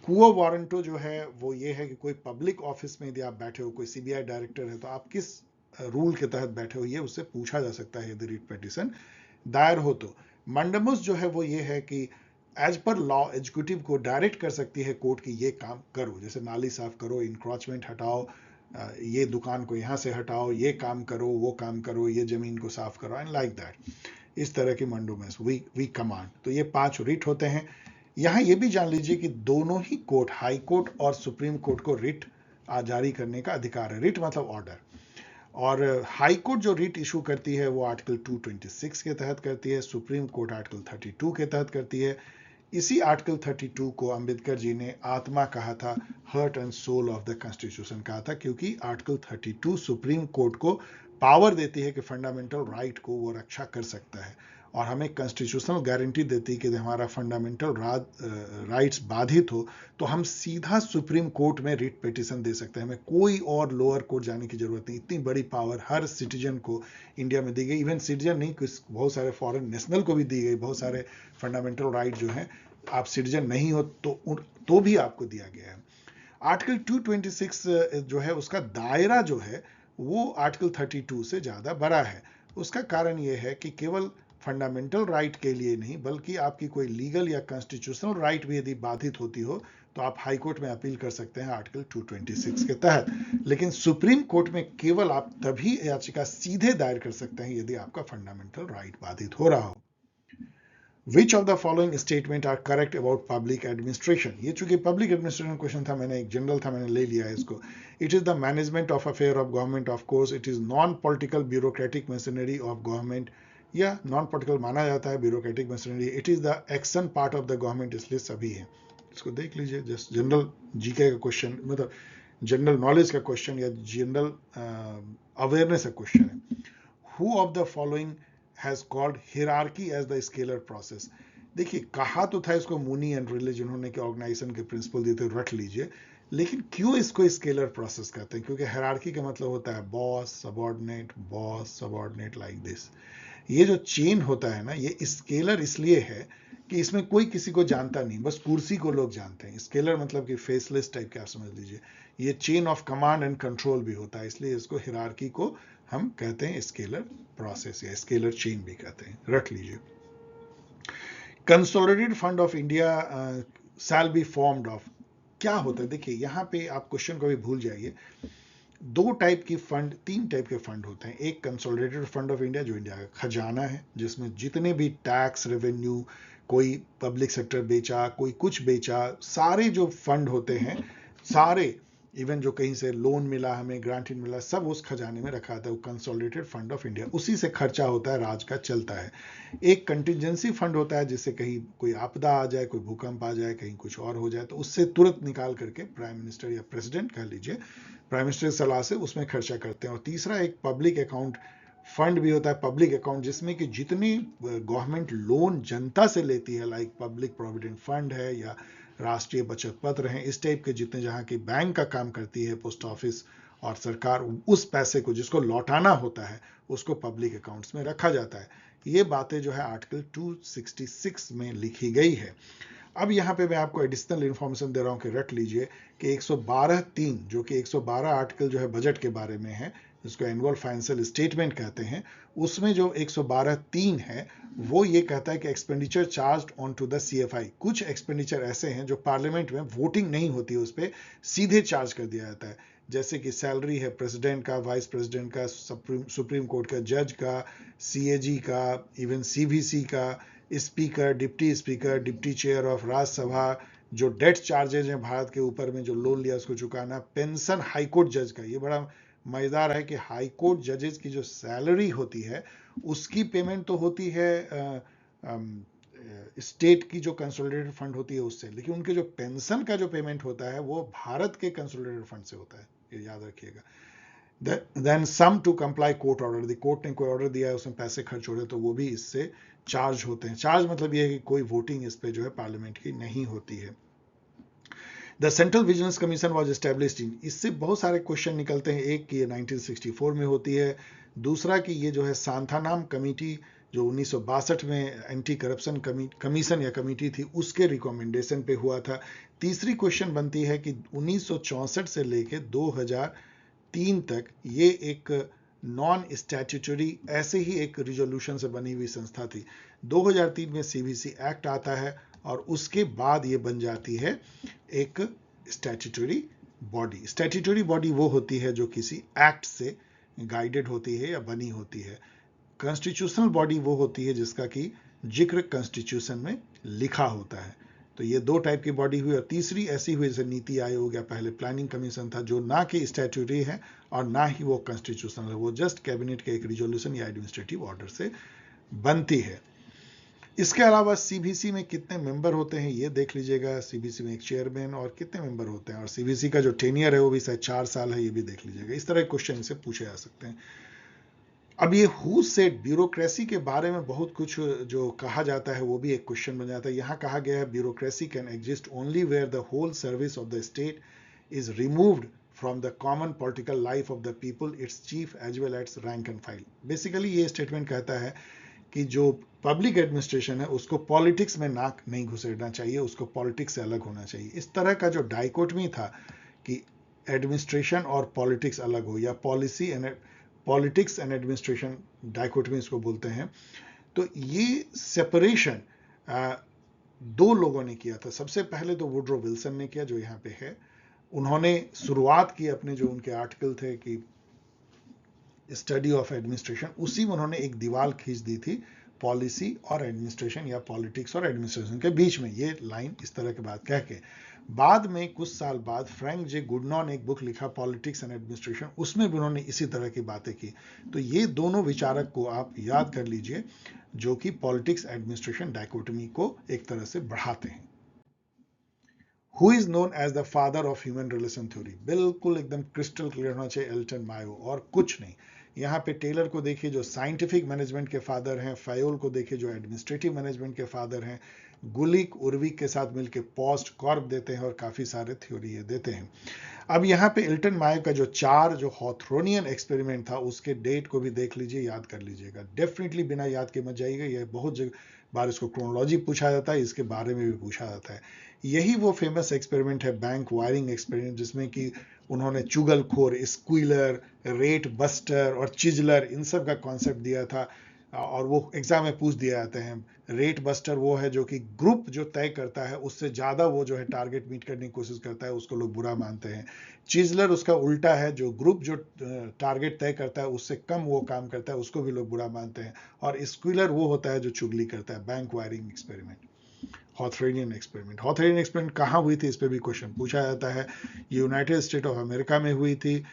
क्वो वारंटो जो है वो ये है कि कोई पब्लिक ऑफिस में यदि आप बैठे हो, कोई सीबीआई डायरेक्टर है, तो आप किस रूल के तहत बैठे हो, ये उससे पूछा जा सकता है यदि रिट पिटीशन दायर हो तो। मंडमस जो है वो ये है कि एज पर लॉ एग्जीक्यूटिव को डायरेक्ट कर सकती है कोर्ट की ये काम करो, जैसे नाली साफ करो, इंक्रोचमेंट हटाओ, ये दुकान को यहाँ से हटाओ, ये काम करो, वो काम करो, ये जमीन को साफ करो, एंड लाइक दैट। इस तरह की मंडोमेस वी कमांड। तो ये 5 रिट होते हैं। यहाँ ये भी जान लीजिए कि दोनों ही कोर्ट, हाई कोर्ट और सुप्रीम कोर्ट को रिट जारी करने का अधिकार है। रिट मतलब ऑर्डर। और हाई कोर्ट जो रिट इशू करती है वो आर्टिकल 226 के तहत करती है, सुप्रीम कोर्ट आर्टिकल 32 के तहत करती है। इसी आर्टिकल 32 को अंबेडकर जी ने आत्मा कहा था, heart and soul of the constitution कहा था, क्योंकि आर्टिकल 32 सुप्रीम कोर्ट को पावर देती है कि फंडामेंटल राइट को वो रक्षा कर सकता है, और हमें कॉन्स्टिट्यूशनल गारंटी देती है कि हमारा फंडामेंटल राइट्स बाधित हो तो हम सीधा सुप्रीम कोर्ट में रिट पिटीशन दे सकते हैं, हमें कोई और लोअर कोर्ट जाने की जरूरत नहीं। इतनी बड़ी पावर हर सिटीजन को इंडिया में दी गई, इवन सिटीजन नहीं, बहुत सारे फॉरेन नेशनल को भी दी गई। बहुत सारे फंडामेंटल राइट जो हैं आप सिटीजन नहीं हो तो भी आपको दिया गया है। आर्टिकल 226 जो है उसका दायरा जो है वो आर्टिकल 32 से ज़्यादा बड़ा है। उसका कारण ये है कि केवल फंडामेंटल राइट के लिए नहीं, बल्कि आपकी कोई लीगल या कॉन्स्टिट्यूशनल राइट भी यदि बाधित होती हो तो आप हाई कोर्ट में अपील कर सकते हैं आर्टिकल 226 के तहत। लेकिन सुप्रीम कोर्ट में केवल आप तभी याचिका सीधे दायर कर सकते हैं यदि आपका फंडामेंटल राइट बाधित हो रहा हो। Which of the following statement are correct about public administration? ये चूंकि public administration क्वेश्चन था, मैंने एक जनरल था, मैंने ले लिया है इसको। It is the management of affair of government, of course. It is non-political bureaucratic machinery of government. या non-political माना जाता है bureaucratic machinery. It is the action part of the government, इसलिए सभी है। इसको देख लीजिए, जस्ट जनरल जीके का क्वेश्चन, मतलब जनरल नॉलेज का क्वेश्चन या जनरल अवेयरनेस का क्वेश्चन है। Who of the following has called hierarchy as the scalar process? देखिए, कहा तो था इसको मूनी एंड रिले, जिन्होंने कि ऑर्गेनाइजेशन के प्रिंसिपल दिए थे, रख लीजिए। लेकिन क्यों इसको स्केलर प्रोसेस कहते हैं? क्योंकि हायरार्की का मतलब होता है बॉस सबॉर्डिनेट लाइक दिस। ये जो चेन होता है ना, ये स्केलर इसलिए है कि इसमें कोई किसी को जानता नहीं, बस कुर्सी को लोग जानते हैं। स्केलर मतलब कि फेसलेस टाइप के, आप समझ लीजिए। ये chain of command and control भी होता है, इसलिए इसको हायरार्की को हम कहते हैं स्केलर प्रोसेस या स्केलर चेन भी कहते हैं, रख लीजिए। Consolidated fund of India shall be formed of, क्या होता है? देखिए, यहां पे आप क्वेश्चन को भी भूल जाइए। दो टाइप की फंड, तीन टाइप के फंड होते हैं। एक कंसोलिडेटेड फंड ऑफ इंडिया, जो इंडिया का खजाना है, जिसमें जितने भी टैक्स रेवेन्यू, कोई पब्लिक सेक्टर बेचा, कोई कुछ बेचा, सारे जो फंड होते हैं, सारे, इवन जो कहीं से लोन मिला, हमें ग्रांटेड मिला, सब उस खजाने में रखा था, वो कंसोलिडेटेड फंड ऑफ इंडिया। उसी से खर्चा होता है, राज का चलता है। एक कंटिजेंसी फंड होता है, जिससे कहीं कोई आपदा आ जाए, कोई भूकंप आ जाए, कहीं कुछ और हो जाए, तो उससे तुरंत निकाल करके प्राइम मिनिस्टर या प्रेसिडेंट कह लीजिए, प्राइम मिनिस्टर की सलाह से उसमें खर्चा करते हैं। और तीसरा एक पब्लिक अकाउंट फंड भी होता है, पब्लिक अकाउंट, जिसमें कि जितनी गवर्नमेंट लोन जनता से लेती है, लाइक पब्लिक प्रोविडेंट फंड है या राष्ट्रीय बचत पत्र हैं, इस टाइप के जितने, जहां की बैंक का काम करती है, पोस्ट ऑफिस और सरकार, उस पैसे को जिसको लौटाना होता है, उसको पब्लिक अकाउंट्स में रखा जाता है। ये बातें जो है आर्टिकल 266 में लिखी गई है। अब यहाँ पे मैं आपको एडिशनल इंफॉर्मेशन दे रहा हूँ कि रख लीजिए कि 112(3), जो कि 112 आर्टिकल जो है बजट के बारे में है, जिसको एनुअल फाइनेंशियल स्टेटमेंट कहते हैं, उसमें जो 112(3) है, वो ये कहता है कि expenditure charge on to the CFI। कुछ एक्सपेंडिचर ऐसे हैं जो पार्लियामेंट में वोटिंग नहीं होती, उस पर सीधे चार्ज कर दिया जाता है। जैसे कि सैलरी है प्रेसिडेंट का, वाइस प्रेसिडेंट का, सुप्रीम कोर्ट का जज का, CAG का, इवन CVC का, speaker, deputy speaker, deputy chair of Rajya Sabha, जो डेट चार्जेज हैं भारत के ऊपर में, जो लोन लिया उसको चुकाना, पेंशन हाईकोर्ट जज का। ये बड़ा मजेदार है कि हाईकोर्ट जजेस की जो सैलरी होती है, उसकी पेमेंट तो होती है स्टेट की जो कंसोलिडेटेड फंड होती है उससे, लेकिन उनके जो पेंशन का जो पेमेंट होता है वो भारत के कंसोलिडेटेड फंड से होता है, ये याद रखिएगा। Then some to comply court order, court ने कोई ऑर्डर दिया है, उसमें पैसे खर्च हो रहे, तो वो भी इससे चार्ज होते हैं। चार्ज मतलब ये है कि कोई वोटिंग इस पे जो है पार्लियामेंट की नहीं होती है। The central vigilance commission was established in, इससे बहुत सारे क्वेश्चन निकलते हैं। एक कि ये 1964 में होती है, दूसरा कि ये जो है सांथानाम कमेटी, जो 1962 में एंटी करप्शन कमीशन या कमेटी थी, उसके रिकमेंडेशन पे हुआ था। तीसरी क्वेश्चन बनती है कि 1964 से लेके 2003 तक ये एक नॉन स्टैट्यूटरी, ऐसे ही एक रिजोल्यूशन से बनी हुई संस्था थी। 2003 में CVC एक्ट आता है और उसके बाद ये बन जाती है एक स्टैट्यूटरी बॉडी। स्टैट्यूटरी बॉडी वो होती है जो किसी एक्ट से गाइडेड होती है या बनी होती है। कॉन्स्टिट्यूशनल बॉडी वो होती है जिसका कि जिक्र कॉन्स्टिट्यूशन में लिखा होता है। तो ये दो टाइप की बॉडी हुई। और तीसरी ऐसी हुई जैसे नीति आयोग या पहले प्लानिंग कमीशन था, जो ना कि स्टैट्यूटरी है और ना ही वो कॉन्स्टिट्यूशनल है, वो जस्ट कैबिनेट के एक रिजोल्यूशन या एडमिनिस्ट्रेटिव ऑर्डर से बनती है। इसके अलावा CVC में कितने मेंबर होते हैं ये देख लीजिएगा। CVC में एक चेयरमैन और कितने मेंबर होते हैं, और CVC का जो टेनियर है वो भी शायद 4 साल है, ये भी देख लीजिएगा। इस तरह के क्वेश्चन से पूछे जा सकते हैं। अब ये हु सेड, ब्यूरोक्रेसी के बारे में बहुत कुछ जो कहा जाता है वो भी एक क्वेश्चन बन जाता है। यहाँ कहा गया है bureaucracy can exist only where the whole service of the state is removed from the common political life of the people, its chief as well as rank and file. Basically ये statement कहता है कि जो public administration है उसको politics में नाक नहीं घुसेड़ना चाहिए, उसको पॉलिटिक्स से अलग होना चाहिए। इस तरह का जो डाइकोटमी था कि एडमिनिस्ट्रेशन और पॉलिटिक्स अलग हो, या पॉलिटिक्स एंड एडमिनिस्ट्रेशन डाइकोटमी इसको बोलते हैं। तो ये सेपरेशन दो लोगों ने किया था। सबसे पहले तो वुड्रो विल्सन ने किया, जो यहाँ पे है। उन्होंने शुरुआत की अपने जो उनके आर्टिकल थे कि स्टडी ऑफ एडमिनिस्ट्रेशन, उसी में उन्होंने एक दीवार खींच दी थी पॉलिसी और एडमिनिस्ट्रेशन या पॉलिटिक्स और एडमिनिस्ट्रेशन के बीच में, ये लाइन इस तरह की बात कह के। बाद में कुछ साल बाद फ्रैंक जे गुडनॉ ने एक बुक लिखा पॉलिटिक्स एंड एडमिनिस्ट्रेशन, उसमें भी उन्होंने इसी तरह की बातें की। तो ये दोनों विचारक को आप याद कर लीजिए, जो कि पॉलिटिक्स एडमिनिस्ट्रेशन डाइकोटमी को एक तरह से बढ़ाते हैं। Who is known as the father of human relation theory, बिल्कुल एकदम क्रिस्टल क्लियर होना चाहिए, एल्टन मायो, और कुछ नहीं। यहाँ पे टेलर को देखिए जो साइंटिफिक मैनेजमेंट के फादर हैं, फायोल को देखिए जो एडमिनिस्ट्रेटिव मैनेजमेंट के फादर हैं, गुलिक उर्विक के साथ मिलकर पोस्ट कॉर्प देते हैं और काफी सारे थ्योरी ये देते हैं। अब यहाँ पे एल्टन मायो का जो हॉथरोनियन एक्सपेरिमेंट था, उसके डेट को भी देख लीजिए, याद कर लीजिएगा। डेफिनेटली बिना याद के मत जाइएगा, ये बहुत बार इसको क्रोनोलॉजी पूछा जाता है, इसके बारे में भी पूछा जाता है। यही वो फेमस एक्सपेरिमेंट है बैंक वायरिंग एक्सपेरिमेंट, जिसमें कि उन्होंने चुगलखोर, स्क्विलर, रेट बस्टर और चिजलर, इन सब का कॉन्सेप्ट दिया था। और वो एग्जाम में पूछ दिया जाते हैं। रेट बस्टर वो है जो कि ग्रुप जो तय करता है उससे ज्यादा वो जो है टारगेट मीट करने की कोशिश करता है, उसको लोग बुरा मानते हैं। चिजलर उसका उल्टा है, जो ग्रुप जो टारगेट तय करता है उससे कम वो काम करता है, उसको भी लोग बुरा मानते हैं। और स्क्विलर वो होता है जो चुगली करता है। बैंक वायरिंग एक्सपेरिमेंट, हॉथरेनियन एक्सपेरिमेंट कहाँ हुई थी, इस पर भी क्वेश्चन पूछा जाता है। यूनाइटेड स्टेट ऑफ अमेरिका में हुई थी,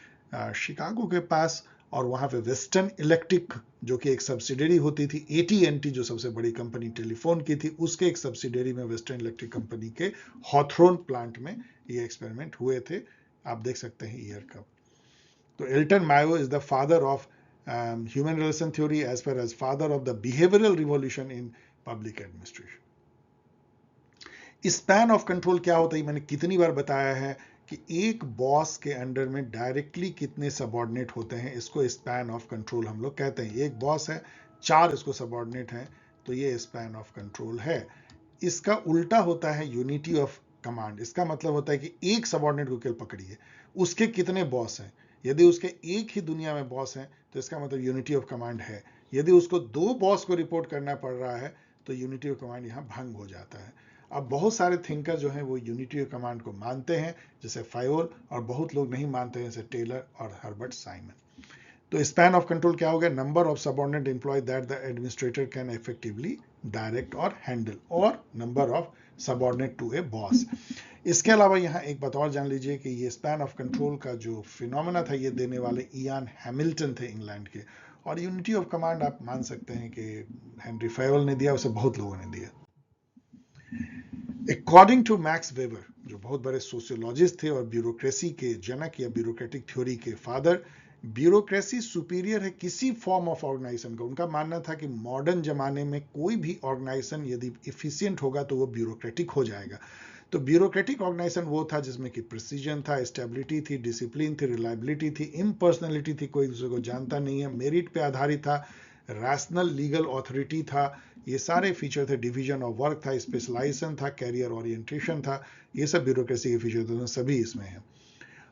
शिकागो के पास। और वहां पे वेस्टर्न इलेक्ट्रिक, जो कि एक सब्सिडरी होती थी AT&T, जो सबसे बड़ी कंपनी टेलीफोन की थी, उसके एक सब्सिडरी में वेस्टर्न इलेक्ट्रिक कंपनी के हॉथरोन प्लांट में ये एक्सपेरिमेंट हुए थे। आप देख सकते हैं ईयर कब। तो Elton Mayo is the father of human relation theory, as far as father of the behavioural revolution in public administration. Span of control क्या होता है, मैंने कितनी बार बताया है कि एक बॉस के अंडर में डायरेक्टली कितने सबऑर्डिनेट होते हैं, इसको स्पैन ऑफ कंट्रोल हम लोग कहते हैं। एक बॉस है, 4 इसको सबऑर्डिनेट हैं, तो ये स्पैन ऑफ कंट्रोल है। इसका उल्टा होता है यूनिटी ऑफ कमांड। इसका मतलब होता है कि एक सबऑर्डिनेट को केवल पकड़िए, उसके कितने बॉस हैं। यदि उसके एक ही दुनिया में बॉस हैं तो इसका मतलब यूनिटी ऑफ कमांड है। यदि उसको 2 बॉस को रिपोर्ट करना पड़ रहा है तो यूनिटी ऑफ कमांड यहां भंग हो जाता है। अब बहुत सारे थिंकर जो हैं वो यूनिटी ऑफ कमांड को मानते हैं, जैसे फायोल, और बहुत लोग नहीं मानते हैं, जैसे टेलर और हर्बर्ट साइमन। तो स्पैन ऑफ कंट्रोल क्या हो गया, number of subordinate employ that the administrator can effectively direct और हैंडल, और number of subordinate to a boss. इसके अलावा यहाँ एक बात और जान लीजिए कि ये स्पैन ऑफ कंट्रोल का जो फिनोमेना था, ये देने वाले इयान हैमिल्टन थे इंग्लैंड के। और यूनिटी ऑफ कमांड आप मान सकते हैं कि हेनरी फायोल ने दिया, उसे बहुत लोगों ने दिया। अकॉर्डिंग टू मैक्स वेबर, जो बहुत बड़े सोशियोलॉजिस्ट थे और ब्यूरोक्रेसी के जनक या ब्यूरोक्रेटिक थ्योरी के फादर, ब्यूरोक्रेसी सुपीरियर है किसी फॉर्म ऑफ ऑर्गेनाइजेशन का। उनका मानना था कि मॉडर्न जमाने में कोई भी ऑर्गेनाइजेशन यदि इफिशिएंट होगा तो वो ब्यूरोक्रेटिक हो जाएगा। तो ब्यूरोक्रेटिक ऑर्गेनाइजेशन वो था जिसमें कि प्रिसीजन था, स्टेबिलिटी थी, डिसिप्लिन थी, रिलायबिलिटी थी, इम्पर्सनैलिटी थी, कोई दूसरे को जानता नहीं है, मेरिट पे आधारित था, रैशनल लीगल ऑथोरिटी था, ये सारे फीचर थे। डिवीजन ऑफ वर्क था, स्पेशलाइजेशन था, कैरियर ओरिएंटेशन था, ये सब ब्यूरोक्रेसी के फीचर थे, सभी इसमें है।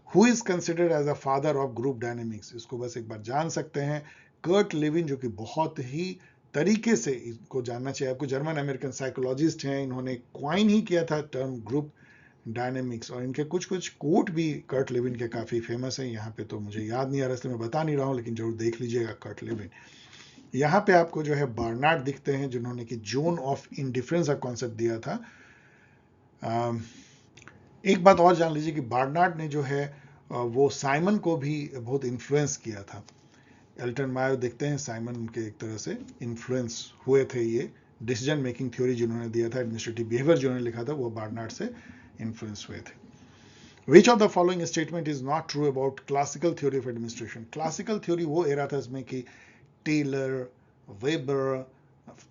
Who is considered as a father of group dynamics, इसको बस एक बार जान सकते हैं, कर्ट लेविन, जो कि बहुत ही तरीके से इसको जानना चाहिए आपको, जर्मन अमेरिकन साइकोलॉजिस्ट हैं, इन्होंने क्वाइन ही किया था टर्म ग्रुप डायनेमिक्स। और इनके कुछ कुछ कोट भी कर्ट लेविन के काफी फेमस हैं। यहाँ पे तो मुझे याद नहीं आ रहा, इसलिए मैं बता नहीं रहा हूँ, लेकिन जरूर देख लीजिएगा कर्ट लेविन। यहाँ पे आपको जो है बार्नार्ड दिखते हैं, जिन्होंने कि जोन ऑफ इंडिफरेंस का कॉन्सेप्ट दिया था। एक बात और जान लीजिए कि बार्नार्ड ने जो है वो साइमन को भी बहुत इन्फ्लुएंस किया था। एल्टन मायो देखते हैं, साइमन के एक तरह से इन्फ्लुएंस हुए थे। ये डिसीजन मेकिंग थ्योरी जिन्होंने दिया था, एडमिनिस्ट्रेटिव बिहेवियर जिन्होंने लिखा था, वो बार्नार्ड से इन्फ्लुएंस हुए थे। Which of the following statement is not true about classical theory of administration? Classical theory वो एरा था इसमें कि टेलर, वेबर,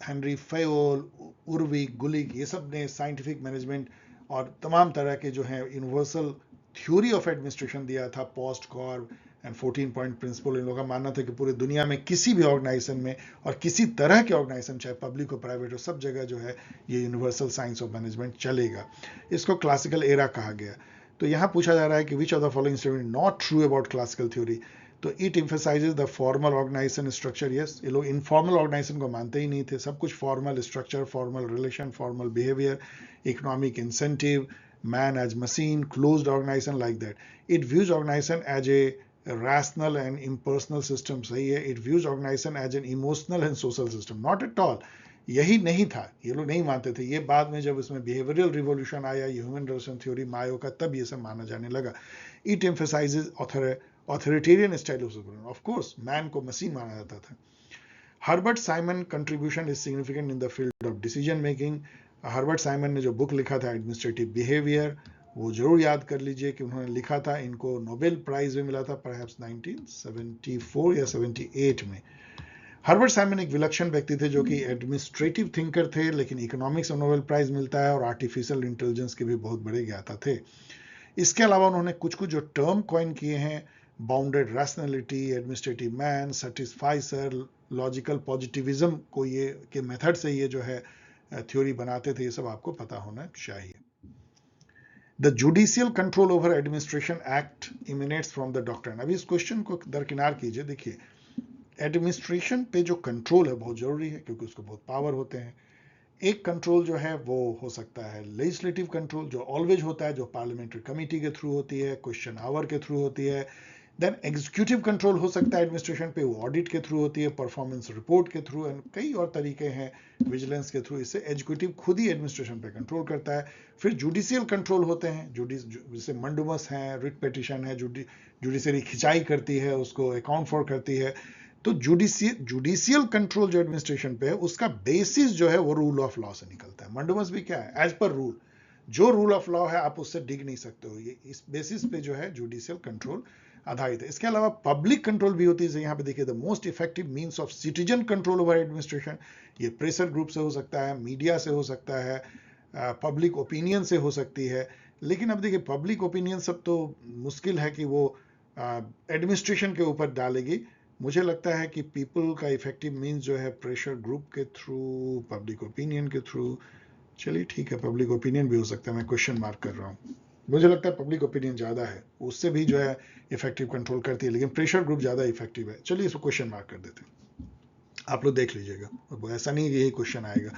हेनरी फायोल, उर्विक, गुलिक, ये सब ने साइंटिफिक मैनेजमेंट और तमाम तरह के जो है यूनिवर्सल थ्योरी ऑफ एडमिनिस्ट्रेशन दिया था, POSDCORB and 14 point principle. इन लोगों का मानना था कि पूरी दुनिया में किसी भी ऑर्गेनाइजेशन में और किसी तरह के ऑर्गेनाइजेशन, चाहे पब्लिक हो प्राइवेट हो, सब जगह जो है ये यूनिवर्सल साइंस ऑफ मैनेजमेंट चलेगा। इसको क्लासिकल एरा कहा गया। तो यहाँ पूछा जा रहा है कि which of the following statement not true about classical theory. तो it emphasises the formal organisation structure. Yes, ये लोग इनफॉर्मल ऑर्गेनाइजेशन को मानते ही नहीं थे, सब कुछ formal structure, formal relation, formal behaviour, economic incentive, man as machine, closed organization like that. It views organization as a rational and impersonal system. सही है, it views organization as an emotional and social system. Not at all. यही नहीं था, ये लोग नहीं मानते थे। ये बाद में जब इसमें बिहेवियरल रिवॉल्यूशन आया, ह्यूमन रिलेशन थ्योरी मायो का, तब ये सब माना जाने लगा। It emphasises authoritarian style of supermen. Of course man को मशीन माना जाता था। Herbert Simon contribution is significant in the field of decision making. Herbert Simon ने जो बुक लिखा था एडमिनिस्ट्रेटिव बिहेवियर, वो जरूर याद कर लीजिए कि उन्होंने लिखा था, इनको नोबेल प्राइज भी मिला था परहैप्स 1974 या 78 में। हर्बर्ट साइमन एक विलक्षण व्यक्ति थे जो कि एडमिनिस्ट्रेटिव थिंकर थे, लेकिन इकोनॉमिक्स में नोबेल प्राइज मिलता है, और आर्टिफिशियल इंटेलिजेंस के भी बहुत बड़े ज्ञाता थे। इसके अलावा उन्होंने कुछ कुछ जो टर्म कॉइन किए हैं, bounded rationality, administrative man, satisficer, logical positivism को ये के मेथड से ये जो है थ्योरी बनाते थे, ये सब आपको पता होना चाहिए। The judicial control over administration act emanates from the doctrine. अभी इस क्वेश्चन को दरकिनार कीजिए। देखिए, एडमिनिस्ट्रेशन पे जो कंट्रोल है बहुत जरूरी है, क्योंकि उसको बहुत पावर होते हैं। एक कंट्रोल जो है वो हो सकता है लेजिस्लेटिव कंट्रोल, जो ऑलवेज होता है, जो पार्लियामेंट्री कमेटी के थ्रू होती है, क्वेश्चन आवर के थ्रू होती है। देन एग्जीक्यूटिव कंट्रोल हो सकता है एडमिनिस्ट्रेशन पे, वो ऑडिट के थ्रू होती है, परफॉर्मेंस रिपोर्ट के थ्रू, एंड कई और तरीके हैं, विजिलेंस के थ्रू। इससे एग्जीक्यूटिव खुद ही एडमिनिस्ट्रेशन पे कंट्रोल करता है। फिर जुडिशियल कंट्रोल होते हैं, जैसे मंडुमस है, रिट पिटीशन है, जुडिशरी खिंचाई करती है, उसको अकाउंट फॉर करती है। तो जुडिशियल कंट्रोल जो एडमिनिस्ट्रेशन पे है, उसका बेसिस जो है वो रूल ऑफ लॉ से निकलता है। मंडुमस भी क्या है, एज पर रूल, जो रूल ऑफ लॉ है आप उससे डिग नहीं सकते हो। ये इस बेसिस पे जो है जुडिशियल कंट्रोल आधारित है। इसके अलावा पब्लिक कंट्रोल भी होती है। यहाँ पे देखिए, the most effective means of citizen control over administration. ये प्रेशर ग्रुप से हो सकता है, मीडिया से हो सकता है, पब्लिक ओपिनियन से हो सकती है। लेकिन अब देखिए, पब्लिक ओपिनियन सब तो मुश्किल है कि वो एडमिनिस्ट्रेशन के ऊपर डालेगी। मुझे लगता है कि पीपल का इफेक्टिव मीन्स जो है प्रेशर ग्रुप के थ्रू, पब्लिक ओपिनियन के थ्रू। चलिए ठीक है, पब्लिक ओपिनियन भी हो सकता है, मैं क्वेश्चन मार्क कर रहा हूँ। मुझे लगता है पब्लिक ओपिनियन ज़्यादा है, उससे भी जो है इफेक्टिव कंट्रोल करती है, लेकिन प्रेशर ग्रुप ज़्यादा इफेक्टिव है। चलिए इसको क्वेश्चन मार्क कर देते हैं, आप लोग देख लीजिएगा, ऐसा नहीं यही क्वेश्चन आएगा।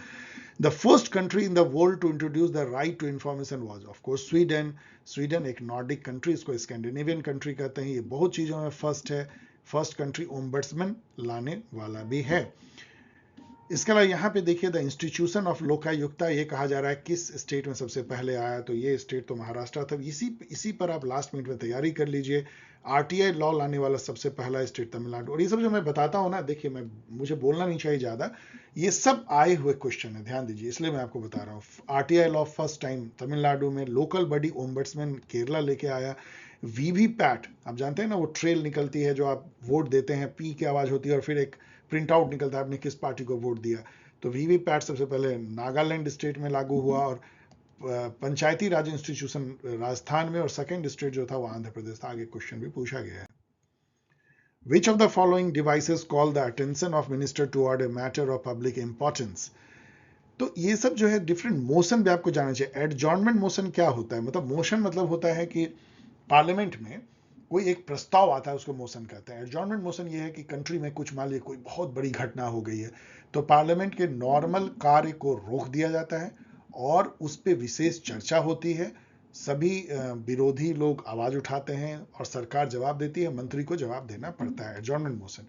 The first country in the world to introduce the right to information was of course Sweden. Sweden एक नॉर्डिक कंट्री, इसको स्कैंडिनेवियन कंट्री कहते हैं। ये बहुत चीज़ों में फर्स्ट है, फर्स्ट कंट्री ओम्बड्समैन लाने वाला भी है। इसके अलावा यहाँ पे देखिए, द इंस्टीट्यूशन ऑफ लोकायुक्ता, ये कहा जा रहा है किस स्टेट में सबसे पहले आया, तो ये स्टेट तो महाराष्ट्र था। इसी पर आप लास्ट मिनट में तैयारी कर लीजिए। आरटीआई लॉ लाने वाला सबसे पहला स्टेट तमिलनाडु। और ये सब जो मैं बताता हूँ ना, देखिए मुझे बोलना नहीं चाहिए ज़्यादा, ये सब आए हुए क्वेश्चन है, ध्यान दीजिए, इसलिए मैं आपको बता रहा हूँ। RTI law first time Tamil Nadu में, लोकल बॉडी ओम्बड्समैन केरला लेके आया। वीवीपैट, आप जानते हैं ना, वो ट्रेल निकलती है जो आप वोट देते हैं, पी की आवाज़ होती है और फिर एक प्रिंट आउट निकलता है आपने किस पार्टी को वोट दिया। तो वीवीपैट सबसे पहले नागालैंड स्टेट में लागू हुआ, और पंचायती राज इंस्टीट्यूशन राजस्थान में, और सेकंड स्टेट जो था वो आंध्र प्रदेश था। आगे क्वेश्चन भी पूछा गया है। Which of the following devices call the attention of minister toward a matter of public importance. तो ये सब जो है डिफरेंट मोशन भी आपको जानना चाहिए। एडजॉर्नमेंट मोशन क्या होता है, मतलब मोशन मतलब होता है कि पार्लियामेंट में कोई एक प्रस्ताव आता है, उसको मोशन कहते हैं। एडजॉर्नमेंट मोशन ये है कि कंट्री में कुछ, मान लीजिए कोई बहुत बड़ी घटना हो गई है, तो पार्लियामेंट के नॉर्मल कार्य को रोक दिया जाता है और उस पर विशेष चर्चा होती है। सभी विरोधी लोग आवाज उठाते हैं और सरकार जवाब देती है, मंत्री को जवाब देना पड़ता है। Adjournment motion.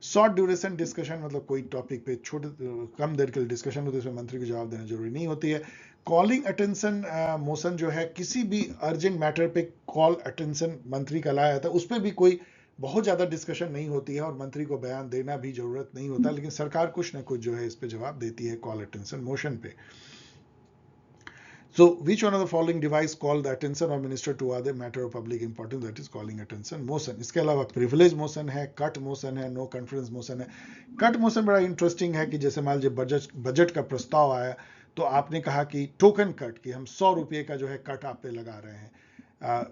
Short duration discussion, मतलब कोई टॉपिक पे कम देर के लिए डिस्कशन होती है, उसमें मंत्री को जवाब देना जरूरी नहीं होती है। कॉलिंग अटेंशन मोशन जो है, किसी भी अर्जेंट मैटर पे कॉल अटेंशन मंत्री का लाया जाता है, उस पर भी कोई बहुत ज्यादा डिस्कशन नहीं होती है और मंत्री को बयान देना भी जरूरत नहीं होता, लेकिन सरकार कुछ ना कुछ जो है इस पे जवाब देती है कॉल अटेंशन मोशन पे। So, which one of the following device call the attention of minister to other matter of public importance, that is calling attention motion। इसके अलावा privilege motion है, cut motion है, no confidence motion है। cut motion बड़ा interesting है कि जैसे मान लीजिए बजट का प्रस्ताव आया, तो आपने कहा कि टोकन कट, कि हम 100 रुपये का जो है कट आप पे लगा रहे हैं।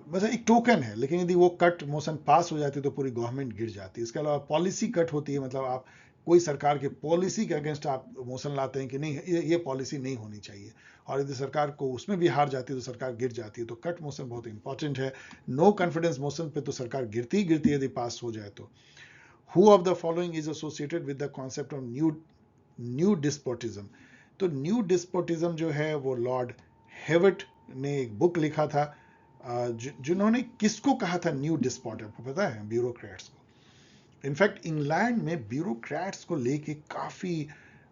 मतलब एक टोकन है, लेकिन यदि वो कट मोशन पास हो जाती है तो पूरी गवर्नमेंट गिर जाती है। इसके अलावा पॉलिसी कट होती है, मतलब आप कोई सरकार के पॉलिसी के अगेंस्ट आप मोशन लाते हैं कि नहीं ये पॉलिसी नहीं होनी चाहिए, और यदि सरकार को उसमें भी हार जाती है तो सरकार गिर जाती है। तो कट मोशन बहुत इंपॉर्टेंट है। नो कॉन्फिडेंस मोशन पे तो सरकार गिरती ही गिरती है यदि पास हो जाए तो। Who of the following is associated with the concept of new despotism? तो न्यू डिस्पोटिज्म जो है वो लॉर्ड हेविट ने एक बुक लिखा था, जिन्होंने किसको कहा था न्यू डिस्पोट? आपको पता है? ब्यूरोक्रेट्स को। इनफैक्ट इंग्लैंड में ब्यूरोक्रेट्स को लेके काफी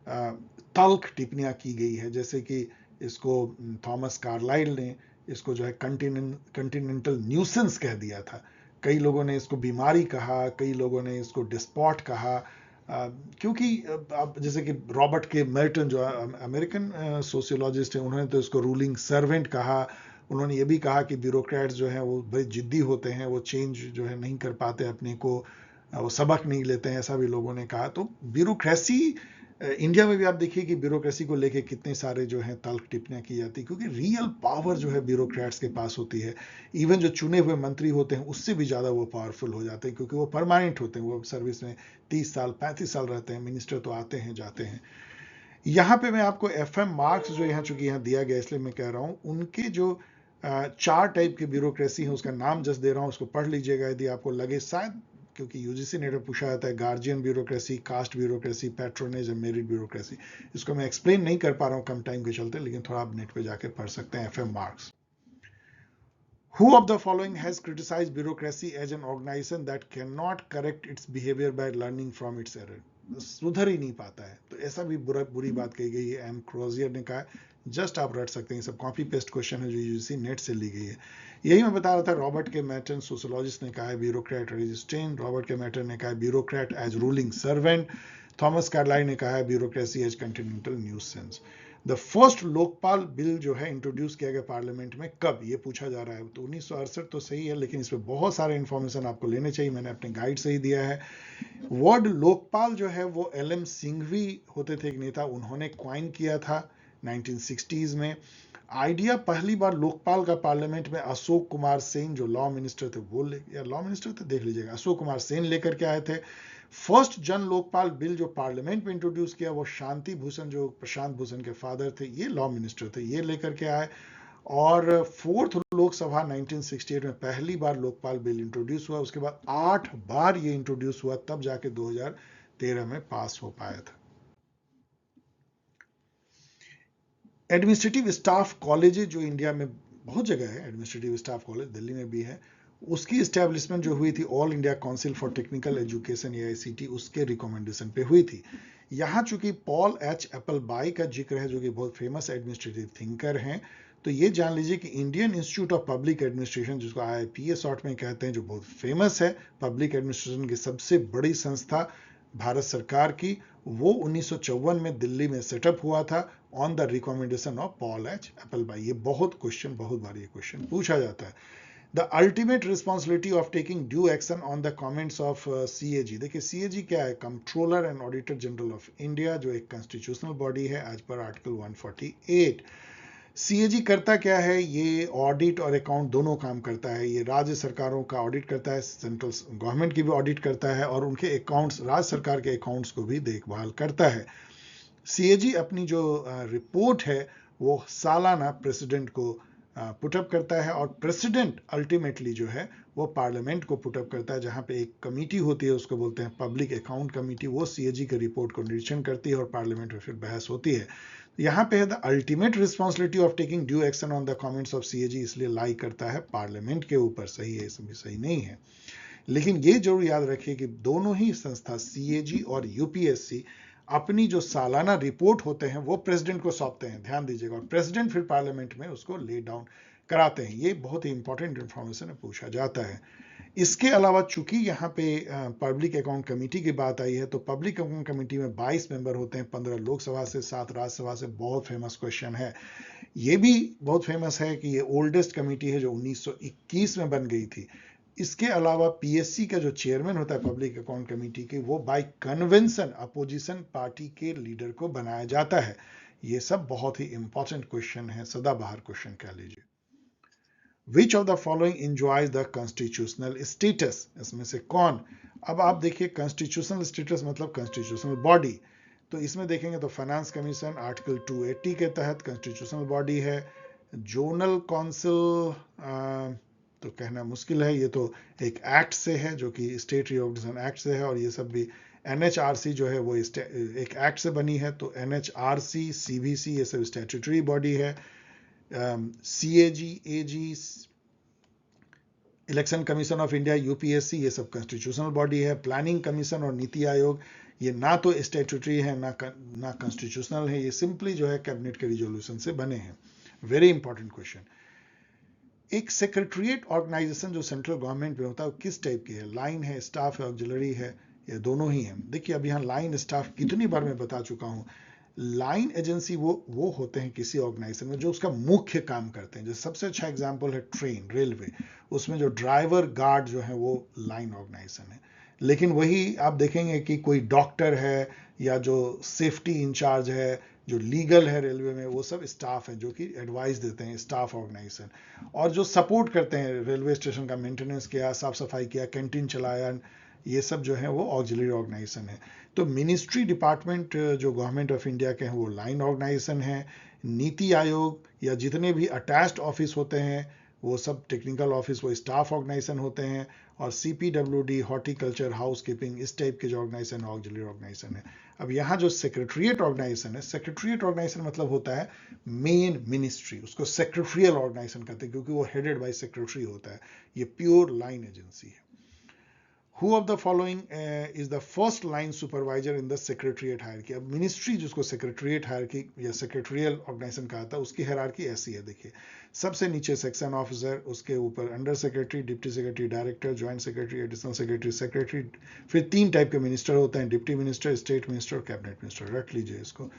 तल्ख टिप्पणियां की गई है, जैसे कि इसको थॉमस कार्लाइल ने इसको जो है कंटिनेंटल न्यूसेंस कह दिया था। कई लोगों ने इसको बीमारी कहा, कई लोगों ने इसको डिस्पॉट कहा, क्योंकि अब जैसे कि रॉबर्ट के मेर्टन जो अमेरिकन सोशियोलॉजिस्ट हैं, उन्होंने तो इसको रूलिंग सर्वेंट कहा। उन्होंने ये भी कहा कि ब्यूरोक्रेट्स जो हैं वो बड़े जिद्दी होते हैं, वो चेंज जो है नहीं कर पाते अपने को, वो सबक नहीं लेते हैं, ऐसा भी लोगों ने कहा। तो ब्यूरोक्रेसी इंडिया में भी आप देखिए कि ब्यूरोक्रेसी को लेके कितने सारे जो है तल्ख टिप्पणियां की जाती है, क्योंकि रियल पावर जो है ब्यूरोक्रेट्स के पास होती है। इवन जो चुने हुए मंत्री होते हैं उससे भी ज्यादा वो पावरफुल हो जाते हैं, क्योंकि वो परमानेंट होते हैं, वो सर्विस में 30 साल 35 साल रहते हैं। मिनिस्टर तो आते हैं जाते हैं। यहाँ पे मैं आपको FM मार्क्स जो यहाँ चूंकि यहाँ दिया गया इसलिए मैं कह रहा हूँ, उनके जो 4 टाइप की ब्यूरोक्रेसी है उसका नाम जस्ट दे रहा हूँ, उसको पढ़ लीजिएगा यदि आपको लगे, शायद क्योंकि यूजीसी ने पूछा जाता है, guardian bureaucracy, caste bureaucracy, patronage और मेरिट ब्यूरोक्रेसी। इसको मैं एक्सप्लेन नहीं कर पा रहा हूँ कम टाइम के चलते, लेकिन थोड़ा आप नेट पे जाके पढ़ सकते हैं FM marks. Who of the following has criticized bureaucracy as an organization that cannot correct its behavior by learning from its error? सुधर ही नहीं पाता है, तो ऐसा भी बुरी बात कही गई है। एम क्रोजियर ने कहा, जस्ट आप रट सकते हैं, सब कॉपी पेस्ट क्वेश्चन है जो यूजीसी नेट से ली गई है। यही मैं बता रहा था। रॉबर्ट के मैटन सोशियोलॉजिस्ट ने कहा है ब्यूरोक्रेट रेजिस्टेंट। रॉबर्ट के मैटन ने कहा है bureaucrat as ruling servant. Thomas Carlyle ने कहा है bureaucracy as continental nuisance. The first Lokpal bill जो है इंट्रोड्यूस किया गया पार्लियामेंट में कब, ये पूछा जा रहा है। तो 1968 तो सही है, लेकिन इसमें बहुत सारे इंफॉर्मेशन आपको लेने चाहिए, मैंने अपने गाइड से ही दिया है। वर्ड लोकपाल जो है वो LM सिंघवी होते थे एक नेता, उन्होंने क्वाइन किया था 1960s में। आइडिया पहली बार लोकपाल का पार्लियामेंट में अशोक कुमार सेन जो लॉ मिनिस्टर थे, वो या लॉ मिनिस्टर थे, देख लीजिएगा, अशोक कुमार सेन लेकर के आए थे। फर्स्ट जन लोकपाल बिल जो पार्लियामेंट में इंट्रोड्यूस किया वो शांति भूषण जो प्रशांत भूषण के फादर थे, ये लॉ मिनिस्टर थे, ये लेकर के आए। और फोर्थ लोकसभा 1968 में पहली बार लोकपाल बिल इंट्रोड्यूस हुआ। उसके बाद 8 बार ये इंट्रोड्यूस हुआ, तब जाके 2013 में पास हो पाया था। एडमिनिस्ट्रेटिव स्टाफ कॉलेज जो इंडिया में बहुत जगह है, एडमिनिस्ट्रेटिव स्टाफ कॉलेज दिल्ली में भी है, उसकी स्टैब्लिशमेंट जो हुई थी all India council for technical education AICT उसके रिकमेंडेशन पे हुई थी। यहाँ चूंकि पॉल H एप्पलबाई का जिक्र है जो कि बहुत फेमस एडमिनिस्ट्रेटिव थिंकर हैं, तो ये जान लीजिए कि Indian institute of public administration, जिसको IIPA शॉर्ट में कहते हैं, जो बहुत फेमस है पब्लिक एडमिनिस्ट्रेशन की सबसे बड़ी संस्था भारत सरकार की, वो 1954 में दिल्ली में सेटअप हुआ था on the recommendation of Paul H एप्पलबाई। ये बहुत बार ये क्वेश्चन पूछा जाता है। The ultimate responsibility of taking due action on the comments of CAG। देखिए CAG क्या है? Controller and auditor general of India, जो एक कॉन्स्टिट्यूशनल बॉडी है एज पर आर्टिकल 148। CAG करता क्या है? ये ऑडिट और अकाउंट दोनों काम करता है। ये राज्य सरकारों का ऑडिट करता है, सेंट्रल गवर्नमेंट की भी ऑडिट करता है, और उनके अकाउंट्स, राज्य सरकार के अकाउंट्स को भी देखभाल करता है। CAG अपनी जो रिपोर्ट है वो सालाना प्रेसिडेंट को पुटअप करता है, और प्रेसिडेंट अल्टीमेटली जो है वो पार्लियामेंट को पुटअप करता है, जहां पे एक कमेटी होती है, उसको बोलते हैं पब्लिक अकाउंट कमेटी। वो CAG की रिपोर्ट को निरीक्षण करती है और पार्लियामेंट में फिर बहस होती है। यहाँ पे है the ultimate responsibility of taking due action on the comments of CAG, इसलिए लाई करता है पार्लियामेंट के ऊपर। सही है, इसमें सही नहीं है, लेकिन ये जरूर याद रखिए कि दोनों ही संस्था CAG और UPSC अपनी जो सालाना रिपोर्ट होते हैं वो प्रेसिडेंट को सौंपते हैं, ध्यान दीजिएगा, और प्रेसिडेंट फिर पार्लियामेंट में उसको ले डाउन कराते हैं। ये बहुत ही इंपॉर्टेंट इंफॉर्मेशन पूछा जाता है। इसके अलावा चूंकि यहाँ पे पब्लिक अकाउंट कमेटी की बात आई है, तो पब्लिक अकाउंट कमेटी में 22 मेंबर होते हैं, 15 लोकसभा से, 7 राज्यसभा से। बहुत फेमस क्वेश्चन है। ये भी बहुत फेमस है कि ये ओल्डेस्ट कमेटी है जो 1921 में बन गई थी। इसके अलावा PSC का जो चेयरमैन होता है पब्लिक अकाउंट कमेटी के, वो बाय कन्वेंशन अपोजिशन पार्टी के लीडर को बनाया जाता है। ये सब बहुत ही इंपॉर्टेंट क्वेश्चन है, सदाबहार क्वेश्चन कह लीजिए। विच of the following enjoys the constitutional status, इसमें से कौन। अब आप देखिए कॉन्स्टिट्यूशनल स्टेटस मतलब कॉन्स्टिट्यूशनल बॉडी, तो इसमें देखेंगे तो फाइनेंस कमीशन आर्टिकल 280 के तहत कॉन्स्टिट्यूशनल बॉडी है। जोनल काउंसिल तो कहना मुश्किल है, ये तो एक एक्ट से है जो कि स्टेट रिऑर्गेनाइजेशन एक्ट से है, और ये सब भी एनएचआरसी जो है वो एक एक्ट से बनी है, तो एनएचआरसी सीबीसी ये सब स्टैट्यूटरी बॉडी है। CAG AG election commission of India UPSC ये सब कॉन्स्टिट्यूशनल बॉडी है। प्लानिंग कमीशन और नीति आयोग ये ना तो स्टैट्यूटरी है ना कॉन्स्टिट्यूशनल है, ये सिंपली जो है कैबिनेट के रिजोल्यूशन से बने हैं। Very important question. एक सेक्रेटरीट ऑर्गेनाइजेशन जो सेंट्रल गवर्नमेंट में होता है वो किस टाइप की है, लाइन है, स्टाफ है, ऑक्सिलरी है, या दोनों ही है। देखिए अब यहाँ लाइन स्टाफ कितनी बार मैं बता चुका हूँ। लाइन एजेंसी वो होते हैं किसी ऑर्गेनाइजेशन में जो उसका मुख्य काम करते हैं। जो सबसे अच्छा एग्जांपल है ट्रेन, रेलवे, उसमें जो ड्राइवर गार्ड जो है वो लाइन ऑर्गेनाइजेशन है। लेकिन वही आप देखेंगे कि कोई डॉक्टर है या जो सेफ्टी इंचार्ज है, जो लीगल है रेलवे में, वो सब स्टाफ है जो कि एडवाइस देते हैं, स्टाफ ऑर्गेनाइजेशन। और जो सपोर्ट करते हैं, रेलवे स्टेशन का मेंटेनेंस किया, साफ सफाई किया, कैंटीन चलाया, ये सब जो है वो ऑक्सिलरी ऑर्गेनाइजेशन है। तो मिनिस्ट्री डिपार्टमेंट जो गवर्नमेंट ऑफ इंडिया के हैं वो लाइन ऑर्गेनाइजेशन है। नीति आयोग या जितने भी अटैच्ड ऑफिस होते हैं वो सब टेक्निकल ऑफिस, वो स्टाफ ऑर्गेनाइजेशन होते हैं। और सीपीडब्ल्यूडी, हॉर्टिकल्चर, हाउस कीपिंग, इस टाइप के जो ऑर्गेनाइजेशन ऑक्सिलरी ऑर्गेनाइजेशन है। अब यहाँ जो सेक्रेटरीट ऑर्गेनाइजेशन है, सेक्रेटरीट ऑर्गेनाइजेशन मतलब होता है मेन मिनिस्ट्री, उसको सेक्रेटरियल ऑर्गेनाइजेशन कहते हैं क्योंकि वो हेडेड बाय सेक्रेटरी होता है। ये प्योर लाइन एजेंसी है। Who of the following is the first line supervisor in the secretariat hierarchy? अब मिनिस्ट्री जिसको सेक्रेटरीट हायरकी या सेक्रेटरियल ऑर्गेनाइजेशन कहा था, उसकी हायरार्की ऐसी है। देखिए सबसे नीचे सेक्शन ऑफिसर, उसके ऊपर under secretary, deputy secretary, director, joint secretary, additional secretary, secretary. फिर 3 टाइप के मिनिस्टर होते हैं, deputy minister, state minister, cabinet minister. रट लीजिए इसको।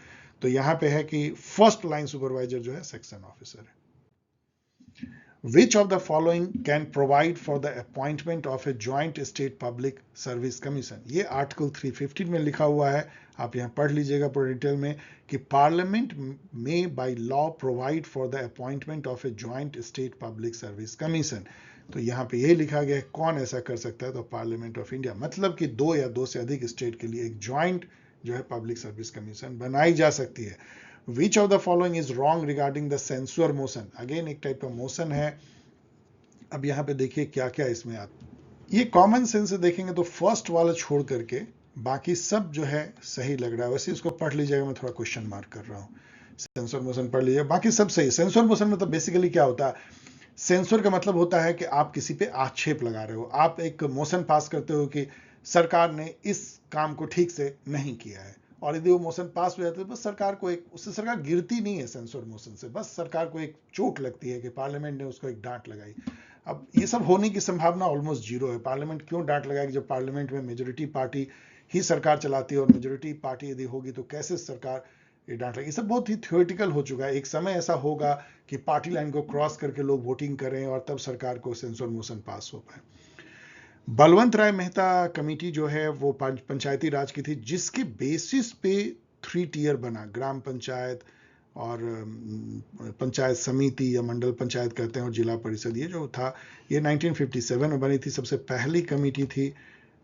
तो यहाँ पे है कि फर्स्ट लाइन सुपरवाइजर जो है सेक्शन ऑफिसर है। Which of the following can provide for the appointment of a joint state public service commission? ये आर्टिकल 315 में लिखा हुआ है, आप यहाँ पढ़ लीजिएगा पूरे डिटेल में कि पार्लियामेंट में by law provide for the appointment of a joint state public service commission. तो यहाँ पे ये लिखा गया है कौन ऐसा कर सकता है, तो पार्लियामेंट ऑफ इंडिया, मतलब कि 2 या 2 से अधिक स्टेट के लिए एक जॉइंट जो है पब्लिक सर्विस कमीशन बनाई जा सकती है। Which of the following is wrong regarding the censure motion? Again एक टाइप का मोशन है। अब यहाँ पे देखिए क्या क्या इसमें आता, ये कॉमन सेंस से देखेंगे तो फर्स्ट वाला छोड़ करके बाकी सब जो है सही लग रहा है। वैसे इसको पढ़ लीजिएगा, मैं थोड़ा क्वेश्चन मार्क कर रहा हूँ। सेंसर मोशन पढ़ लीजिए, बाकी सब सही। सेंसर मोशन मतलब बेसिकली क्या होता है, सेंसर का मतलब होता है कि आप किसी पे आक्षेप लगा रहे हो, आप एक मोशन पास करते हो कि सरकार ने इस काम को ठीक से नहीं किया है, और यदि वो मोशन पास हो जाता है तो बस सरकार को एक, उससे सरकार गिरती नहीं है सेंसर मोशन से, बस सरकार को एक चोट लगती है कि पार्लियामेंट ने उसको एक डांट लगाई। अब ये सब होने की संभावना ऑलमोस्ट जीरो है। पार्लियामेंट क्यों डांट लगाएगी जब पार्लियामेंट में मेजोरिटी पार्टी ही सरकार चलाती है, और मेजोरिटी पार्टी यदि होगी तो कैसे सरकार ये डांट लगी। ये सब बहुत ही थियोरेटिकल हो चुका है। एक समय ऐसा होगा कि पार्टी लाइन को क्रॉस करके लोग वोटिंग करें और तब सरकार को सेंसर मोशन पास हो पाए। बलवंत राय मेहता कमेटी जो है वो पंचायती राज की थी, जिसके बेसिस पे 3 टियर बना, ग्राम पंचायत और पंचायत समिति या मंडल पंचायत कहते हैं, और जिला परिषद। ये जो था ये 1957 में बनी थी, सबसे पहली कमेटी थी।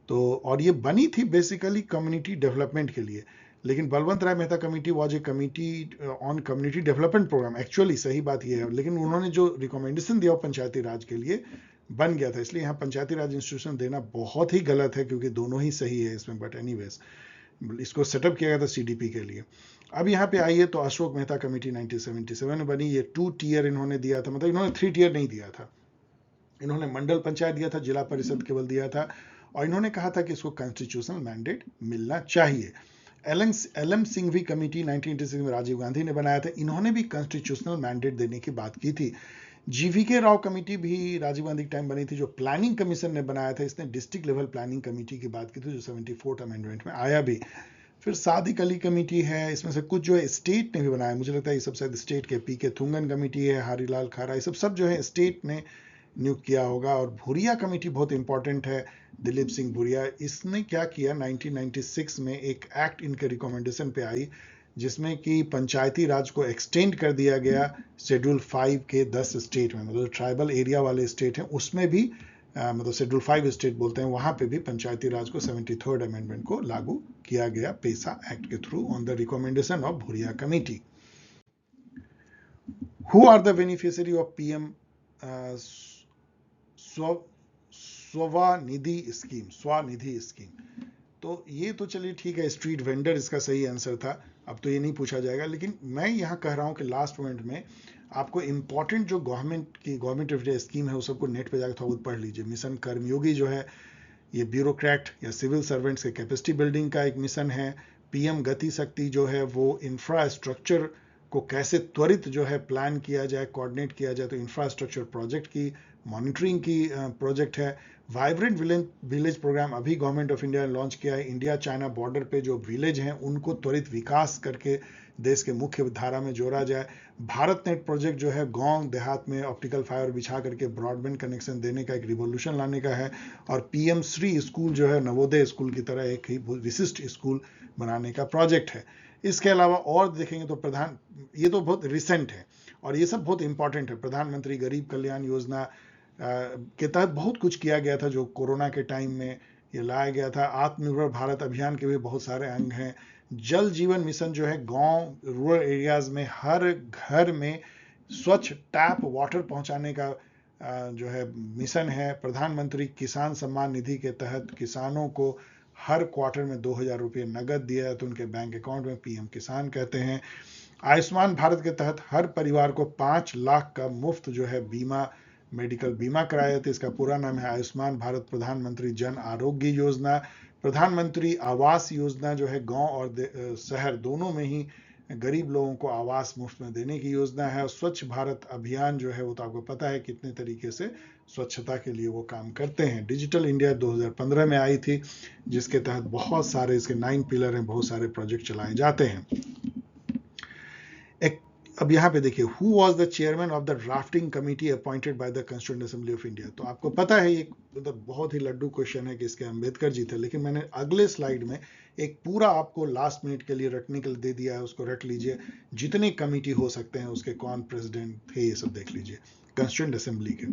तो और ये बनी थी बेसिकली कम्युनिटी डेवलपमेंट के लिए। लेकिन Balwant Rai Mehta committee was a committee on community development programme, actually सही बात ये है। लेकिन उन्होंने जो रिकमेंडेशन दिया पंचायती राज के लिए बन गया था, इसलिए यहाँ पंचायती राज इंस्टीट्यूशन देना बहुत ही गलत है, क्योंकि दोनों ही सही है इसमें। बट एनीवेज इसको सेटअप किया गया था सीडीपी के लिए। अब यहाँ पे आइए तो अशोक मेहता कमेटी 1977 में बनी। ये 2 टियर इन्होंने दिया था, मतलब इन्होंने 3 टियर नहीं दिया था, इन्होंने मंडल पंचायत दिया था, जिला परिषद केवल दिया था। और इन्होंने कहा था कि इसको कॉन्स्टिट्यूशनल मैंडेट मिलना चाहिए। एल एम सिंघवी कमेटी 1986 में राजीव गांधी ने बनाया था, इन्होंने भी कॉन्स्टिट्यूशनल मैंडेट देने की बात की थी। जीवीके राव कमेटी भी राजीव गांधी के टाइम बनी थी, जो प्लानिंग कमीशन ने बनाया था। इसने डिस्ट्रिक्ट लेवल प्लानिंग कमेटी की बात की थी, जो 74th अमेंडमेंट में आया भी। फिर सादिक अली कमेटी है, इसमें से कुछ जो है स्टेट ने भी बनाया, मुझे लगता है ये सब शायद स्टेट के। पी के थुंगन कमेटी है, हरिलाल खारा, ये सब जो है स्टेट ने नियुक्त किया होगा। और भुरिया कमेटी बहुत इंपॉर्टेंट है, दिलीप सिंह भुरिया। इसने क्या किया, 1996 में एक एक्ट इनके रिकमेंडेशन पे आई, जिसमें कि पंचायती राज को एक्सटेंड कर दिया गया शेड्यूल 5 के 10 स्टेट में, मतलब ट्राइबल एरिया वाले स्टेट हैं उसमें भी मतलब शेड्यूल 5 स्टेट बोलते हैं, वहां पे भी पंचायती राज को 73rd अमेंडमेंट को लागू किया गया पेसा एक्ट के through on the recommendation of Bhuria committee. Who are the beneficiary of PM Svanidhi scheme? तो ये तो चलिए ठीक है, स्ट्रीट वेंडर इसका सही आंसर था, अब तो ये नहीं पूछा जाएगा, लेकिन मैं यहाँ कह रहा हूँ कि लास्ट मोमेंट में आपको इंपॉर्टेंट जो गवर्नमेंट ऑफ इंडिया स्कीम है वो सबको नेट पे जाकर थोड़ा पढ़ लीजिए। मिशन कर्मयोगी जो है ये ब्यूरोक्रेट या सिविल सर्वेंट्स के कैपेसिटी बिल्डिंग का एक मिशन है। पीएम गति शक्ति जो है वो इंफ्रास्ट्रक्चर को कैसे त्वरित जो है प्लान किया जाए, कोऑर्डिनेट किया जाए, तो इंफ्रास्ट्रक्चर प्रोजेक्ट की मॉनिटरिंग की प्रोजेक्ट है। वाइब्रेंट विलेज प्रोग्राम अभी गवर्नमेंट ऑफ इंडिया ने लॉन्च किया है। इंडिया चाइना बॉर्डर पे जो विलेज हैं उनको त्वरित विकास करके देश के मुख्य धारा में जोड़ा जाए। भारत नेट प्रोजेक्ट जो है गांव देहात में ऑप्टिकल फाइबर बिछा करके ब्रॉडबैंड कनेक्शन देने का एक रिवोल्यूशन लाने का है। और पीएम श्री स्कूल जो है नवोदय स्कूल की तरह एक ही विशिष्ट स्कूल बनाने का प्रोजेक्ट है। इसके अलावा और देखेंगे तो ये तो बहुत रिसेंट है और ये सब बहुत इंपॉर्टेंट है। प्रधानमंत्री गरीब कल्याण योजना के तहत बहुत कुछ किया गया था जो कोरोना के टाइम में ये लाया गया था। आत्मनिर्भर भारत अभियान के भी बहुत सारे अंग हैं। जल जीवन मिशन जो है गांव रूरल एरियाज में हर घर में स्वच्छ टैप वाटर पहुंचाने का जो है मिशन है। प्रधानमंत्री किसान सम्मान निधि के तहत किसानों को हर क्वार्टर में 2000 रुपये नगद दिया है तो उनके बैंक अकाउंट में, पीएम किसान कहते हैं। आयुष्मान भारत के तहत हर परिवार को 5 लाख का मुफ्त जो है बीमा, मेडिकल बीमा कराया जाता है। इसका पूरा नाम है आयुष्मान भारत प्रधानमंत्री जन आरोग्य योजना। प्रधानमंत्री आवास योजना जो है गांव और शहर दोनों में ही गरीब लोगों को आवास मुफ्त में देने की योजना है। और स्वच्छ भारत अभियान जो है वो तो आपको पता है कितने तरीके से स्वच्छता के लिए वो काम करते हैं। डिजिटल इंडिया 2015 में आई थी जिसके तहत बहुत सारे इसके 9 पिलर हैं, बहुत सारे प्रोजेक्ट चलाए जाते हैं। अब यहाँ पे देखिए, who was the chairman of the drafting committee appointed by the constituent assembly of India? तो आपको पता है ये मतलब बहुत ही लड्डू क्वेश्चन है कि इसके अम्बेडकर जी थे, लेकिन मैंने अगले स्लाइड में एक पूरा आपको लास्ट मिनट के लिए रटने के लिए दे दिया है, उसको रट लीजिए। जितने कमिटी हो सकते हैं उसके कौन प्रेसिडेंट थे ये सब देख लीजिए कॉन्स्टिट्यूएंट असेंबली के।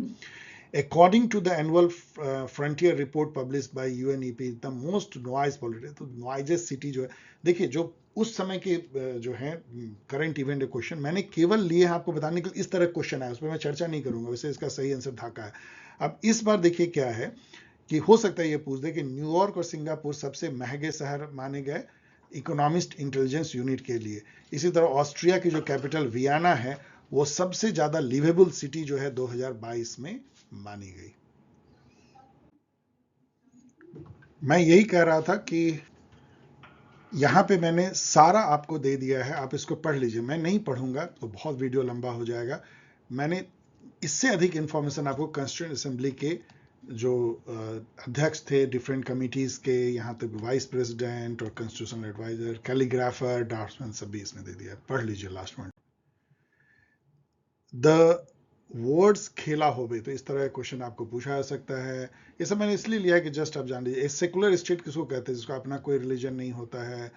According to the annual frontier report published by UNEP, the most noise polluted, तो noisiest city जो है, देखिए जो उस समय के जो है करंट इवेंट क्वेश्चन मैंने केवल लिए हैं आपको बताने के लिए। इस तरह क्वेश्चन आया, उस पर मैं चर्चा नहीं करूंगा, वैसे इसका सही आंसर ढाका है। अब इस बार देखिए क्या है कि हो सकता है ये पूछ दे कि न्यूयॉर्क और सिंगापुर सबसे महंगे शहर माने गए इकोनॉमिस्ट इंटेलिजेंस यूनिट के लिए। इसी तरह ऑस्ट्रिया की जो कैपिटल वियना है वो सबसे ज्यादा लिवेबल सिटी जो है 2022 में मानी गई। मैं यही कह रहा था कि यहां पे मैंने सारा आपको दे दिया है, आप इसको पढ़ लीजिए। मैं नहीं पढ़ूंगा तो बहुत वीडियो लंबा हो जाएगा। मैंने इससे अधिक इंफॉर्मेशन आपको कॉन्स्टिट्यूएंट असेंबली के जो अध्यक्ष थे डिफरेंट कमिटीज के, यहाँ तक वाइस प्रेसिडेंट और कॉन्स्टिट्यूशनल एडवाइजर, कैलीग्राफर, ड्राफ्ट्समैन सभी इसमें दे दिया। पढ़ लीजिए लास्ट में। द वर्ड्स खेला होवे, तो इस तरह का क्वेश्चन आपको पूछा जा सकता है। ये सब मैंने इसलिए लिया है कि जस्ट आप जान लीजिए। सेकुलर स्टेट किसको कहते हैं? जिसका अपना कोई रिलीजन नहीं होता है।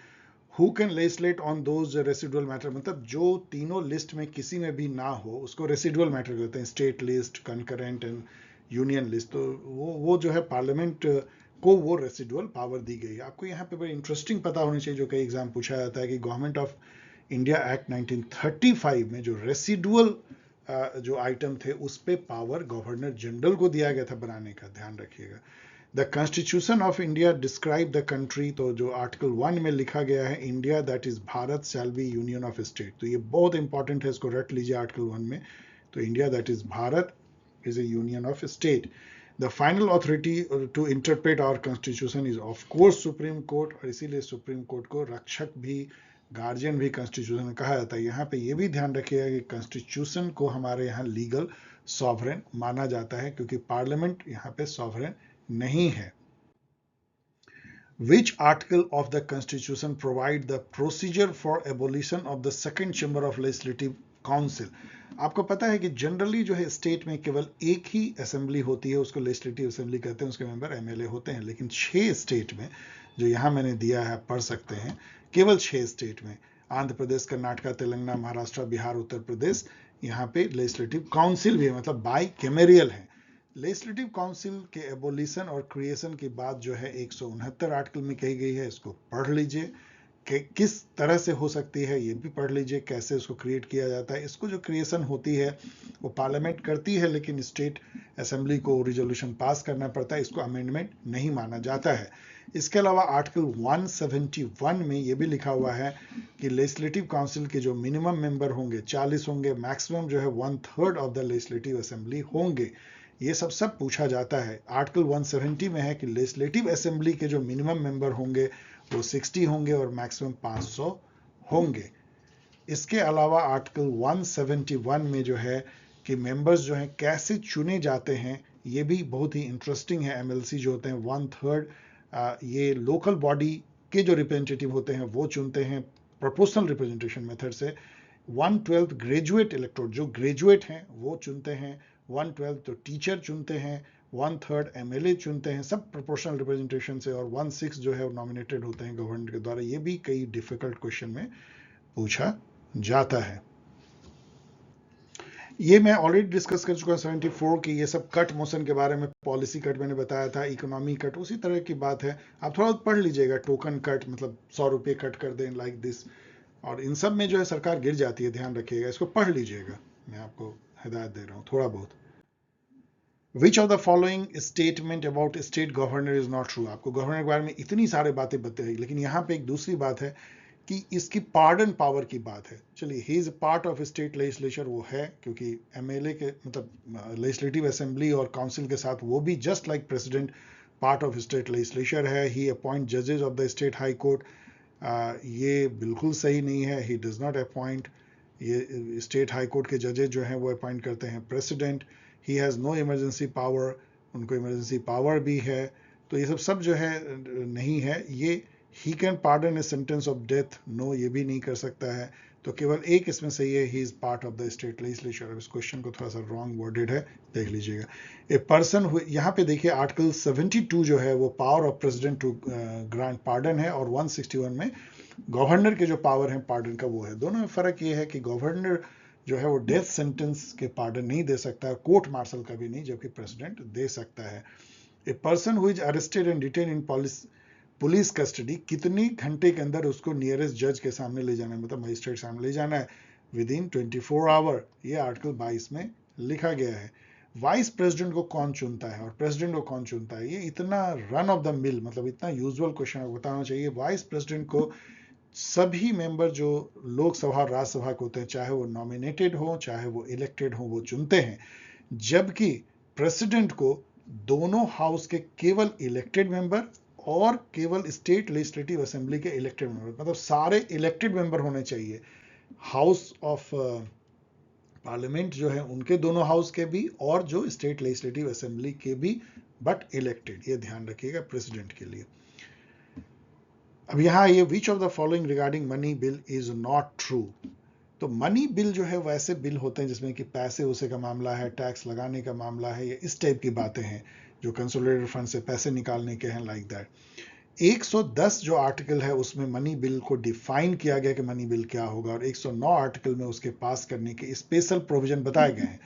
Who can legislate on those residual matter, मतलब जो तीनों लिस्ट में किसी में भी ना हो उसको रेसिडुअल मैटर कहते हैं। State list, concurrent and union list, तो वो जो है पार्लियामेंट को वो रेसिडुअल पावर दी गई है। आपको यहाँ पे बड़ी इंटरेस्टिंग पता होनी चाहिए, जो कई एग्जाम पूछा जाता है कि गवर्नमेंट ऑफ इंडिया एक्ट 1935 में जो रेसिडुअल जो आइटम थे उस पे पावर गवर्नर जनरल को दिया गया था बनाने का, ध्यान रखिएगा। The constitution of India describe the country, तो जो आर्टिकल 1 में लिखा गया है India that is Bharat shall be union of state, तो ये बहुत इंपॉर्टेंट है, इसको रट लीजिए आर्टिकल 1 में। तो India that is Bharat is a union of state. The final authority to interpret our constitution is of course supreme court, और इसीलिए सुप्रीम कोर्ट को रक्षक भी, गार्जियन भी कॉन्स्टिट्यूशन में कहा जाता है। यहाँ पे ये भी ध्यान रखिएगा कि कॉन्स्टिट्यूशन को हमारे यहाँ लीगल सॉवरेन माना जाता है क्योंकि पार्लियामेंट यहाँ पे सॉवरेन नहीं है। Which article of the Constitution provide the procedure for abolition of the second chamber of legislative council? आपको पता है कि जनरली जो है स्टेट में केवल एक ही असेंबली होती है, उसको लेजिस्लेटिव असेंबली कहते हैं, उसके मेंबर एमएलए होते हैं। लेकिन 6 स्टेट में, जो यहाँ मैंने दिया है पढ़ सकते हैं, केवल 6 स्टेट में आंध्र प्रदेश, कर्नाटका, तेलंगाना, महाराष्ट्र, बिहार, उत्तर प्रदेश, यहाँ पे लेजिस्लेटिव काउंसिल भी है, मतलब बाई कैमेरियल है। लेजिस्लेटिव काउंसिल के एबोलिशन और क्रिएशन की बात जो है 169 आर्टिकल में कही गई है, इसको पढ़ लीजिए। किस तरह से हो सकती है ये भी पढ़ लीजिए, कैसे उसको क्रिएट किया जाता है। इसको जो क्रिएशन होती है वो पार्लियामेंट करती है, लेकिन स्टेट असेंबली को रिजोल्यूशन पास करना पड़ता है, इसको अमेंडमेंट नहीं माना जाता है। इसके अलावा आर्टिकल 171 में ये भी लिखा हुआ है कि लेजिस्लेटिव काउंसिल के जो मिनिमम मेंबर होंगे 40 होंगे, मैक्सिमम जो है 1/3 ऑफ द लेजिस्लेटिव असेंबली होंगे। ये सब पूछा जाता है। आर्टिकल 170 में है कि लेजिस्लेटिव असेंबली के जो मिनिमम मेंबर होंगे वो 60 होंगे और मैक्सिमम 500 होंगे। इसके अलावा आर्टिकल 171 में जो है कि मेंबर्स जो हैं कैसे चुने जाते हैं, ये भी बहुत ही इंटरेस्टिंग है। एमएलसी जो होते हैं 1/3 ये लोकल बॉडी के जो रिप्रेजेंटेटिव होते हैं वो चुनते हैं प्रोपोर्शनल रिप्रेजेंटेशन मेथड से। 1/12 ग्रेजुएट इलेक्टोरेट, जो ग्रेजुएट हैं वो चुनते हैं। 1/12 तो टीचर चुनते हैं। 1/3 एमएलए चुनते हैं, सब प्रोपोर्शनल रिप्रेजेंटेशन से। और 1/6 जो है नॉमिनेटेड होते हैं गवर्नर के द्वारा। ये भी कई डिफिकल्ट क्वेश्चन में पूछा जाता है। ये मैं ऑलरेडी डिस्कस कर चुका हूं 74 की। ये सब कट मोशन के बारे में, पॉलिसी कट मैंने बताया था, इकोनॉमी कट उसी तरह की बात है। आप थोड़ा पढ़ लीजिएगा। टोकन कट मतलब 100 रुपये कट कर दें, लाइक दिस। और इन सब में जो है सरकार गिर जाती है, ध्यान रखिएगा, इसको पढ़ लीजिएगा। मैं आपको हिदायत दे रहा हूँ थोड़ा बहुत। विच of the following statement about state governor is not true. आपको गवर्नर के बारे में इतनी सारी बातें बताई, लेकिन यहाँ पे एक दूसरी बात है कि इसकी पार्डन पावर की बात है। चलिए, he is part of state legislature, वो है, क्योंकि एमएलए के मतलब लेजिस्लेटिव असेंबली और काउंसिल के साथ वो भी just like president part of state legislature है। ही अपॉइंट जजेस of the state high court. ये बिल्कुल सही नहीं है। He does not appoint. ये स्टेट हाई कोर्ट के जजेस जो हैं वो अपॉइंट करते हैं president. He has no emergency power, उनको इमरजेंसी पावर भी है। तो ये सब जो है नहीं है। ये he can pardon a sentence of death, no, ये भी नहीं कर सकता है। तो केवल एक इसमें सही है, he is part of the state legislature. अब इस क्वेश्चन को थोड़ा सा रॉन्ग वर्डेड है, देख लीजिएगा। ए पर्सन, यहाँ पे देखिए आर्टिकल 72 जो है वो power of president to grant pardon है, और 161 में गवर्नर के जो पावर है पार्डन का वो है। दोनों में फर्क ये है कि गवर्नर जो है वो डेथ सेंटेंस के पार्डन नहीं दे सकता, कोर्ट मार्शल का भी नहीं, जबकि प्रेसिडेंट दे सकता है। A person who is arrested and detain in police custody, कितने घंटे के अंदर उसको नियरेस्ट जज के सामने ले जाना है, मतलब मजिस्ट्रेट सामने ले जाना है, विद इन 24 आवर। ये आर्टिकल 22 में लिखा गया है। वाइस प्रेसिडेंट को कौन चुनता है और प्रेसिडेंट को कौन चुनता है, ये इतना रन ऑफ द मिल, मतलब इतना यूजुअल क्वेश्चन बताना चाहिए। वाइस प्रेसिडेंट को सभी मेंबर जो लोकसभा और राज्यसभा के होते हैं, चाहे वो नॉमिनेटेड हो चाहे वो इलेक्टेड हो, वो चुनते हैं। जबकि प्रेसिडेंट को दोनों हाउस के केवल इलेक्टेड मेंबर और केवल स्टेट लेजिस्लेटिव असेंबली के इलेक्टेड मेंबर, मतलब सारे इलेक्टेड मेंबर होने चाहिए। हाउस ऑफ पार्लियामेंट जो है उनके दोनों हाउस के भी, और जो स्टेट लेजिस्लेटिव असेंबली के भी, बट इलेक्टेड। ये ध्यान रखिएगा प्रेसिडेंट के लिए। अब यहाँ ये विच of the following regarding money bill is not true. तो मनी बिल जो है वैसे बिल होते हैं जिसमें कि पैसे उसे का मामला है, टैक्स लगाने का मामला है, या इस टाइप की बातें हैं जो कंसोलिडेटेड फंड से पैसे निकालने के हैं, लाइक दैट। 110 जो आर्टिकल है उसमें मनी बिल को डिफाइन किया गया कि मनी बिल क्या होगा, और 109 आर्टिकल में उसके पास करने के स्पेशल प्रोविजन बताए गए हैं।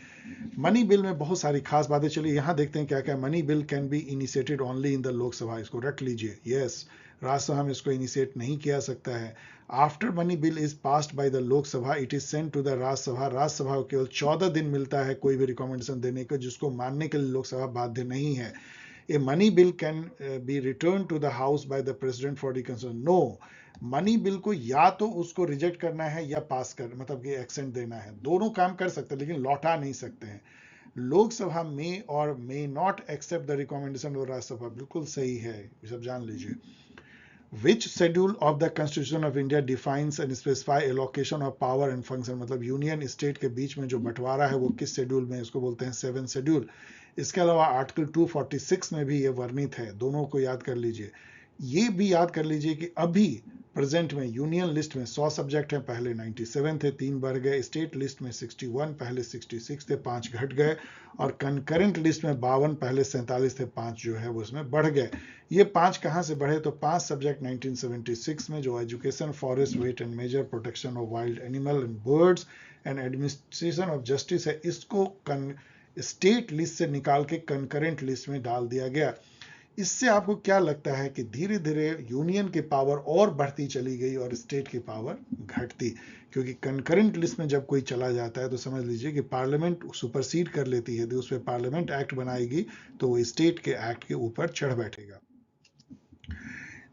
मनी बिल में बहुत सारी खास बातें। चलिए यहाँ देखते हैं क्या क्या। Money bill can be initiated only in the Lok Sabha, इसको रट लीजिए। यस, राज्यसभा में इसको इनिशिएट नहीं किया सकता है। After money bill is passed by the Lok Sabha, it is sent to the Rajya Sabha. Rajya Sabha को केवल 14 दिन मिलता है कोई भी रिकमेंडेशन देने को, जिसको मानने के लिए लोकसभा बाध्य नहीं है। A money bill can be returned to the house by the president for reconsideration. No, money bill को या तो उसको रिजेक्ट करना है या पास कर, मतलब कि एक्सेंट देना है। दोनों काम कर सकते हैं, लेकिन लौटा नहीं सकते हैं। लोकसभा में और may not accept the recommendation of Rajya Sabha, बिल्कुल सही है, ये सब जान लीजिए। Which schedule of the Constitution of India defines and specify allocation of power and function, मतलब यूनियन स्टेट के बीच में जो बंटवारा है वो किस शेड्यूल में, इसको बोलते हैं 7th शेड्यूल। इसके अलावा आर्टिकल 246 में भी ये वर्णित है, दोनों को याद कर लीजिए। ये भी याद कर लीजिए कि अभी प्रेजेंट में यूनियन लिस्ट में 100 सब्जेक्ट हैं, पहले 97 थे, 3 बढ़ गए। स्टेट लिस्ट में 61, पहले 66 थे, 5 घट गए। और कंकरेंट लिस्ट में 52, पहले 47 थे, 5 जो है वो उसमें बढ़ गए। ये 5 कहाँ से बढ़े? तो 5 सब्जेक्ट 1976 में, जो education, forest, weight and measure, protection of wild animal and birds and administration of justice है, इसको स्टेट लिस्ट से निकाल के कंकरेंट लिस्ट में डाल दिया गया। इससे आपको क्या लगता है कि धीरे धीरे यूनियन की पावर और बढ़ती चली गई और स्टेट की पावर घटती? क्योंकि कंकरेंट लिस्ट में जब कोई चला जाता है तो समझ लीजिए कि पार्लियामेंट सुपरसीड कर लेती है। यदि उस पर पार्लियामेंट एक्ट बनाएगी तो वो स्टेट के एक्ट के ऊपर चढ़ बैठेगा।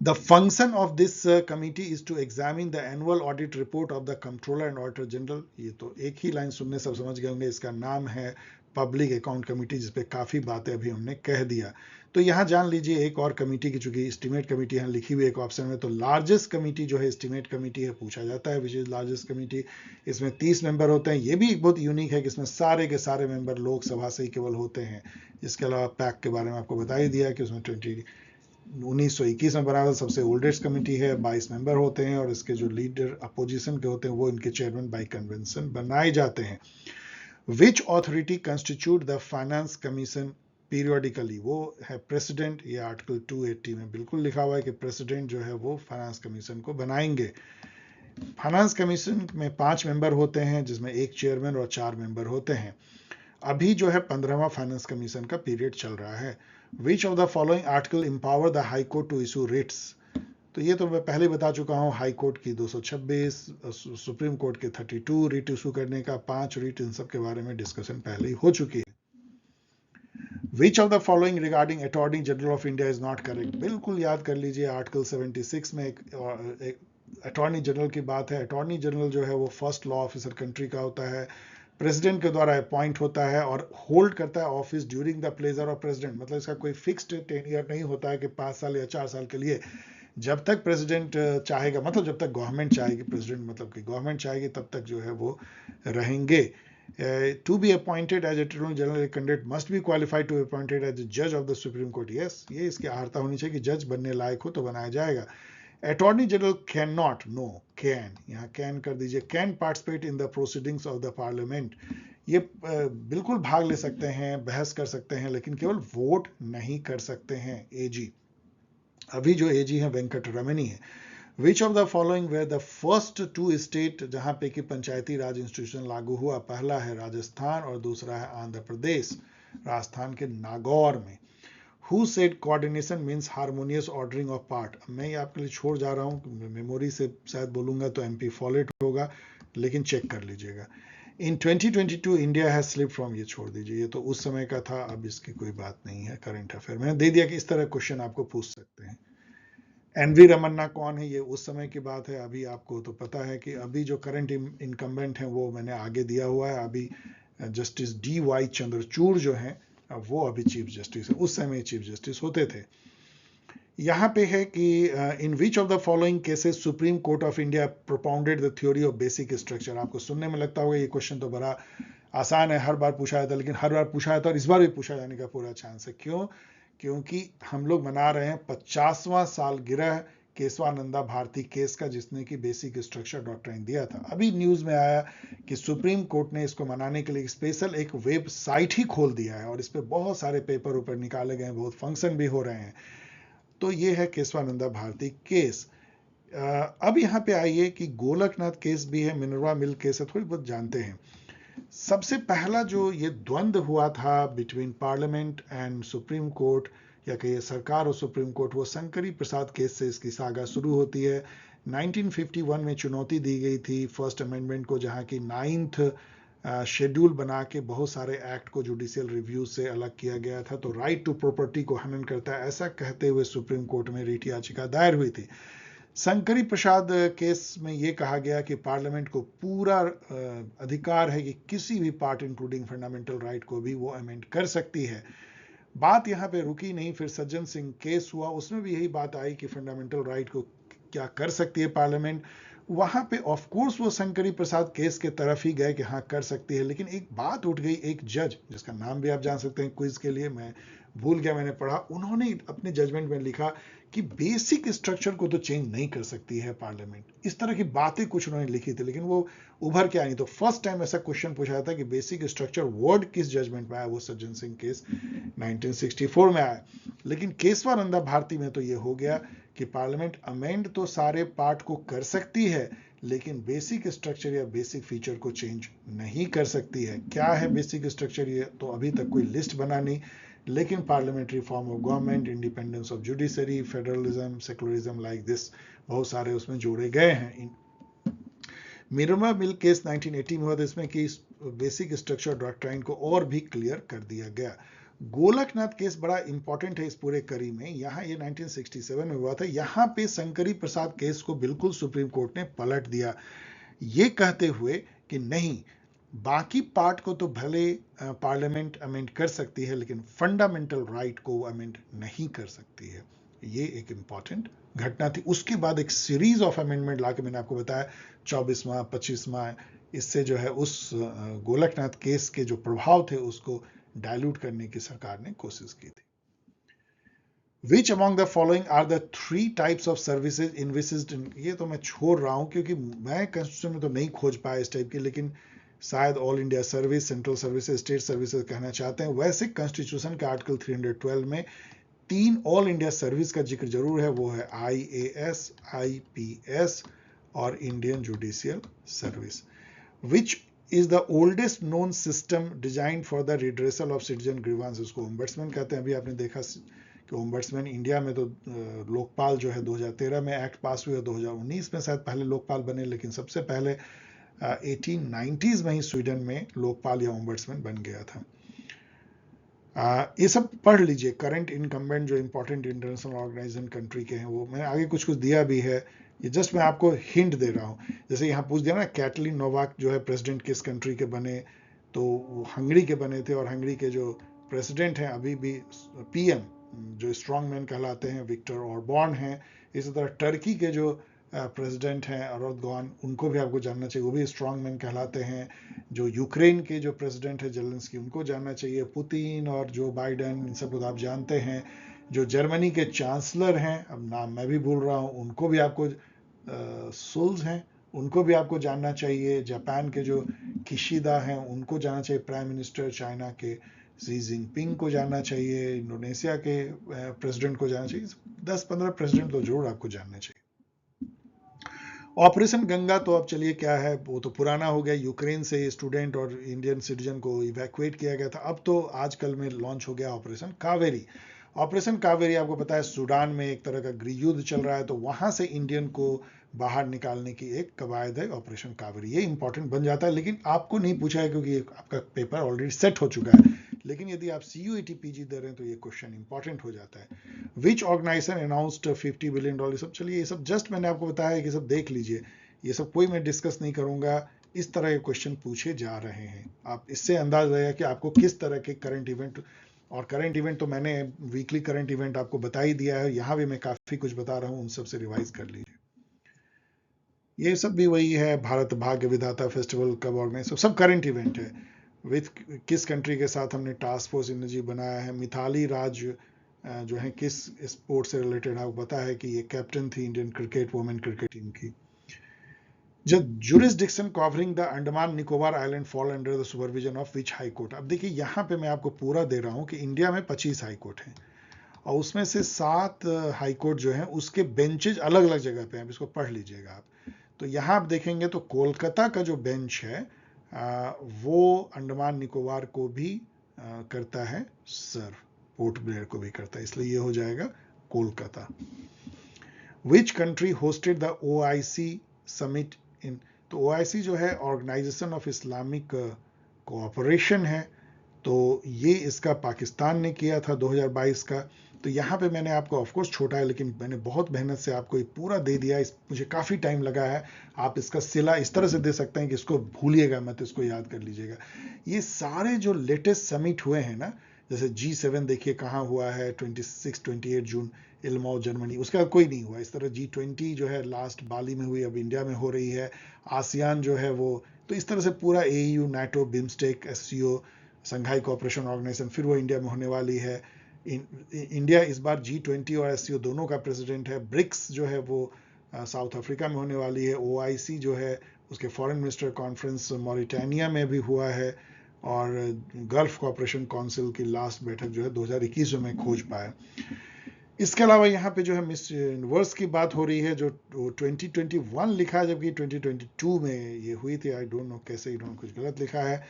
The function of this committee is to examine the annual audit report of the Comptroller and Auditor General. ये तो एक ही लाइन सुनने सब समझ गए होंगे, इसका नाम है पब्लिक अकाउंट कमेटी, जिसपे काफी बातें अभी हमने कह दिया। तो यहाँ जान लीजिए एक और कमेटी की, चूंकि एस्टिमेट कमेटी यहाँ लिखी हुई एक ऑप्शन में, तो लार्जेस्ट कमेटी जो है एस्टिमेट कमेटी है, पूछा जाता है विच इज लार्जेस्ट कमेटी। इसमें 30 मेंबर होते हैं। ये भी एक बहुत यूनिक है कि इसमें सारे के सारे मेंबर लोकसभा से ही केवल होते हैं। इसके अलावा पैक के बारे में आपको बता ही दिया कि उसमें 1921 में बना था, सबसे ओल्डेस्ट कमेटी है, 22 मेंबर होते हैं और इसके जो लीडर अपोजिशन के होते हैं वो इनके चेयरमैन बाय कन्वेंशन बनाए जाते हैं। Which authority constitute the finance commission periodically? वो है प्रेसिडेंट। ये आर्टिकल 280 में बिल्कुल लिखा हुआ है कि प्रेसिडेंट जो है वो फाइनेंस कमीशन को बनाएंगे। फाइनेंस कमीशन में 5 मेंबर होते हैं, जिसमें एक चेयरमैन और 4 मेंबर होते हैं। अभी जो है 15वां फाइनेंस कमीशन का पीरियड चल रहा है। Which of the following article empower the high court to issue writs? तो ये तो मैं पहले बता चुका हूं, हाई कोर्ट की 226, सुप्रीम कोर्ट के 32 रिट इशू करने का, 5 रिट, इन सब के बारे में डिस्कशन पहले ही हो चुकी है। Which of the following regarding attorney general of India is not correct? बिल्कुल याद कर लीजिए, आर्टिकल 76 में एक अटॉर्नी जनरल की बात है। अटॉर्नी जनरल जो है वो फर्स्ट लॉ ऑफिसर कंट्री का होता है, प्रेसिडेंट के द्वारा अपॉइंट होता है और होल्ड करता है office during the pleasure of president. मतलब इसका कोई फिक्स्ड टेन्योर नहीं होता है कि 5 साल या 4 साल के लिए। जब तक प्रेसिडेंट चाहेगा, मतलब जब तक गवर्नमेंट चाहेगी, प्रेसिडेंट मतलब कि गवर्नमेंट चाहेगी, तब तक जो है वो रहेंगे। To be appointed as attorney general candidate must be qualified to appointed as जज of the supreme court. Yes, ये इसकी अर्हता होनी चाहिए कि जज बनने लायक हो तो बनाया जाएगा। Attorney general can not, no, can, यहाँ कैन कर दीजिए, can participate in the proceedings of the parliament. ये बिल्कुल भाग ले सकते हैं, बहस कर सकते हैं, लेकिन केवल वोट नहीं कर सकते हैं। एजी, अभी जो एजी है वेंकट रमनी है। Which of the following were the first 2 state जहां पे कि पंचायती राज इंस्टीट्यूशन लागू हुआ? पहला है राजस्थान और दूसरा है आंध्र प्रदेश, राजस्थान के नागौर में। Who said coordination means harmonious ordering of part? मैं ये आपके लिए छोड़ जा रहा हूँ, मेमोरी से शायद बोलूंगा तो MP फॉलेट होगा, लेकिन चेक कर लीजिएगा। इन 2022 इंडिया हैज स्लिप फ्रॉम, ये छोड़ दीजिए, ये तो उस समय का था, अब इसकी कोई बात नहीं है। करंट अफेयर मैंने दे दिया कि इस तरह क्वेश्चन आपको पूछ सकते हैं। एनवी रमन्ना कौन है? ये उस समय की बात है। अभी आपको तो पता है कि अभी जो करंट इनकम्बेंट है वो मैंने आगे दिया हुआ है। अभी जस्टिस DY चंद्रचूड़ जो है वो अभी चीफ जस्टिस है, उस समय चीफ जस्टिस होते थे। यहाँ पे है कि in which of the following cases supreme court of India propounded the theory of basic structure? आपको सुनने में लगता होगा ये क्वेश्चन तो बड़ा आसान है, हर बार पूछा जाता है, लेकिन हर बार पूछा जाता है और इस बार भी पूछा जाने का पूरा चांस है। क्यों? क्योंकि हम लोग मना रहे हैं 50वां सालगिरह केशवानंदा भारती केस का, जिसने कि बेसिक स्ट्रक्चर डॉक्ट्राइन दिया था। अभी न्यूज में आया कि सुप्रीम कोर्ट ने इसको मनाने के लिए स्पेशल एक वेबसाइट ही खोल दिया है और इस पे बहुत सारे पेपर ऊपर निकाले गए हैं, बहुत फंक्शन भी हो रहे हैं। तो ये है केशवानंदा भारती केस। अब यहाँ पे आइए कि गोलकनाथ केस भी है, मिनर्वा मिल केस है, थोड़ी बहुत जानते हैं। सबसे पहला जो ये द्वंद्व हुआ था between parliament and supreme court, या कहिए सरकार और सुप्रीम कोर्ट, वो शंकरी प्रसाद केस से इसकी सागा शुरू होती है। 1951 में चुनौती दी गई थी फर्स्ट अमेंडमेंट को, जहां की 9th शेड्यूल बना के बहुत सारे एक्ट को जुडिशियल रिव्यू से अलग किया गया था। तो राइट टू प्रॉपर्टी को हनन करता है, ऐसा कहते हुए सुप्रीम कोर्ट में रिट याचिका दायर हुई थी। शंकरी प्रसाद केस में यह कहा गया कि पार्लियामेंट को पूरा अधिकार है कि किसी भी पार्ट इंक्लूडिंग फंडामेंटल राइट को भी वो अमेंड कर सकती है। बात यहाँ पे रुकी नहीं, फिर सज्जन सिंह केस हुआ, उसमें भी यही बात आई कि फंडामेंटल राइट को क्या कर सकती है पार्लियामेंट। वहां पे ऑफ कोर्स वो शंकरी प्रसाद केस के तरफ ही गए कि हाँ कर सकती है, लेकिन एक बात उठ गई, एक जज जिसका नाम भी आप जान सकते हैं क्विज के लिए, मैं भूल गया, मैंने पढ़ा, उन्होंने अपने जजमेंट में लिखा कि बेसिक स्ट्रक्चर को तो चेंज नहीं कर सकती है पार्लियामेंट। इस तरह की बातें कुछ उन्होंने लिखी थी, लेकिन वो उभर के आई। तो फर्स्ट टाइम ऐसा क्वेश्चन पूछा था कि बेसिक स्ट्रक्चर वर्ड किस जजमेंट में आया, वो सज्जन सिंह केस 1964 में आया। लेकिन केशवानंदा भारती में तो ये हो गया कि पार्लियामेंट अमेंड तो सारे पार्ट को कर सकती है, लेकिन बेसिक स्ट्रक्चर या बेसिक फीचर को चेंज नहीं कर सकती है। क्या है बेसिक स्ट्रक्चर, ये तो अभी तक कोई लिस्ट बना नहीं, लेकिन parliamentary form of government, independence of judiciary, federalism, secularism, like this, बहुत सारे उसमें जोड़े गए हैं। मिर्मा मिल केस 1980 में हुआ था, इसमें कि बेसिक स्ट्रक्चर डॉक्ट्राइन को और भी क्लियर कर दिया गया। गोलकनाथ केस बड़ा इंपॉर्टेंट है इस पूरे कड़ी में। यहाँ ये 1967 में हुआ था। यहाँ पे शंकरी प्रसाद केस को बिल्कुल सुप्रीम कोर्ट ने पलट दिया, ये कहते हुए कि नहीं, बाकी पार्ट को तो भले पार्लियामेंट अमेंड कर सकती है, लेकिन फंडामेंटल राइट को अमेंड नहीं कर सकती है। ये एक इंपॉर्टेंट घटना थी। उसके बाद एक सीरीज ऑफ अमेंडमेंट लाके मैंने आपको बताया 24वां 25वां, इससे जो है उस गोलकनाथ केस के जो प्रभाव थे उसको डायल्यूट करने की सरकार ने कोशिश की थी। Which among the following are the 3 types of services envisaged in, ये तो मैं छोड़ रहा हूं क्योंकि मैं कॉन्स्टिट्यूशन में तो नहीं खोज पाया इस टाइप की, लेकिन शायद all India service, central services, state services कहना चाहते हैं। वैसे कॉन्स्टिट्यूशन के आर्टिकल 312 में 3 ऑल इंडिया सर्विस का जिक्र जरूर है, वो है IAS, IPS और Indian judicial service. Which is the oldest known system designed for the redressal of citizen grievances, उसको ओम्बड्समैन कहते हैं। अभी आपने देखा कि ओम्बड्समैन इंडिया में तो लोकपाल जो है 2013 में एक्ट पास हुआ, 2019 में शायद पहले लोकपाल बने, लेकिन सबसे पहले 1890s में ही स्वीडन में लोकपाल या ओम्बड्समैन बन गया था। ये सब पढ़ लीजिए, करंट इनकम्बेंट जो इंपॉर्टेंट इंटरनेशनल ऑर्गेनाइजेशन कंट्री के हैं, वो मैंने आगे कुछ कुछ दिया भी है, ये जस्ट मैं आपको हिंट दे रहा हूँ। जैसे यहाँ पूछ दिया ना, कैटलिन नोवाक जो है प्रेसिडेंट किस कंट्री के बने, तो वो हंगरी के बने थे, और हंगरी के जो प्रेसिडेंट हैं अभी भी PM जो स्ट्रॉन्ग मैन कहलाते हैं विक्टर ऑरबॉन हैं। इसी तरह टर्की के जो प्रेसिडेंट हैं एर्दोगान, उनको भी आपको जानना चाहिए, वो भी स्ट्रॉन्ग मैन कहलाते हैं। जो यूक्रेन के जो प्रेसिडेंट है जेलेंस्की, उनको जानना चाहिए। पुतिन और जो बाइडेन, इन सबको तो आप जानते हैं। जो जर्मनी के चांसलर हैं, अब नाम मैं भी भूल रहा हूँ, उनको भी आपको सुल्ज हैं, उनको भी आपको जानना चाहिए। जापान के जो किशिदा हैं, उनको जानना चाहिए प्राइम मिनिस्टर। चाइना के शी जिनपिंग को जानना चाहिए। इंडोनेशिया के प्रेसिडेंट को जानना चाहिए। 10-15 प्रेसिडेंट तो जरूर आपको जानना चाहिए। ऑपरेशन गंगा तो अब चलिए क्या है, वो तो पुराना हो गया। यूक्रेन से स्टूडेंट और इंडियन सिटीजन को इवैक्यूएट किया गया था। अब तो आजकल में लॉन्च हो गया ऑपरेशन कावेरी। ऑपरेशन कावेरी आपको पता है सूडान में एक तरह का गृह युद्ध चल रहा है, तो वहां से इंडियन को बाहर निकालने की एक कवायद है ऑपरेशन कावेरी। ये इंपॉर्टेंट बन जाता है, लेकिन आपको नहीं पूछा है क्योंकि आपका पेपर ऑलरेडी सेट हो चुका है। लेकिन यदि आप CUET PG दे रहे हैं तो ये क्वेश्चन इंपॉर्टेंट हो जाता है। विच ऑर्गेनाइजेशन अनाउंस्ड $50 बिलियन, सब चलिए ये सब जस्ट मैंने आपको बताया कि सब देख लीजिए, ये सब कोई मैं डिस्कस नहीं करूंगा। इस तरह के क्वेश्चन पूछे जा रहे हैं। आप इससे अंदाज रहेगा कि आपको किस तरह के करंट इवेंट, और करंट इवेंट तो मैंने वीकली करंट इवेंट आपको बता ही दिया है, यहां भी मैं काफी कुछ बता रहा हूं, उन सब से रिवाइज कर लीजिए। ये सब भी वही है, भारत भाग्य विधाता फेस्टिवल कब ऑर्गेनाइज, सब करंट इवेंट है। विथ किस कंट्री के साथ हमने टास्क फोर्स एनर्जी बनाया है। मिथाली राज जो है किस स्पोर्ट से रिलेटेड, आपको पता है कि ये कैप्टन थी Indian cricket women cricket team की। जब jurisdiction covering the Andaman Nicobar island fall under the supervision of which high court. अब देखिए यहाँ पे मैं आपको पूरा दे रहा हूँ कि इंडिया में 25 हाई कोर्ट हैं, और उसमें से 7 हाई कोर्ट जो हैं उसके बेंचेज अलग अलग जगह पे हैं। इसको पढ़ लीजिएगा आप। तो यहाँ आप देखेंगे तो कोलकाता का जो बेंच है वो अंडमान निकोबार को भी करता है सर्व, पोर्ट ब्लेयर को भी करता है, इसलिए ये हो जाएगा Kolkata. Which country hosted the OIC summit in, तो OIC जो है ऑर्गेनाइजेशन ऑफ इस्लामिक कोऑपरेशन है, तो ये इसका पाकिस्तान ने किया था 2022 का। तो यहाँ पे मैंने आपको, ऑफकोर्स छोटा है लेकिन मैंने बहुत मेहनत से आपको ये पूरा दे दिया, मुझे काफ़ी टाइम लगा है। आप इसका सिला इस तरह से दे सकते हैं कि इसको भूलिएगा मत, इसको याद कर लीजिएगा। ये सारे जो लेटेस्ट समिट हुए हैं ना, जैसे G7 देखिए कहाँ हुआ है, 26-28 जून इल्माउ जर्मनी, उसके बाद कोई नहीं हुआ। इस तरह G20 जो है लास्ट बाली में हुई, अब इंडिया में हो रही है। आसियान जो है वो, तो इस तरह से पूरा AU, नाटो, बिम्स्टेक, SCO, संघाई कोऑपरेशन ऑर्गेनाइजेशन, फिर वो इंडिया में होने वाली है। इंडिया इस बार G20 और SCO दोनों का प्रेसिडेंट है। ब्रिक्स जो है वो साउथ अफ्रीका में होने वाली है। OIC जो है उसके फॉरेन मिनिस्टर कॉन्फ्रेंस मॉरिटानिया में भी हुआ है, और गल्फ कोऑपरेशन काउंसिल की लास्ट बैठक जो है 2021 में खोज पाया। इसके अलावा यहाँ पे जो है मिस यूनिवर्स की बात हो रही है, जो 2021 लिखा है, जबकि 2022 में ये हुई थी। आई डोंट नो कैसे इन्होंने कुछ गलत लिखा है।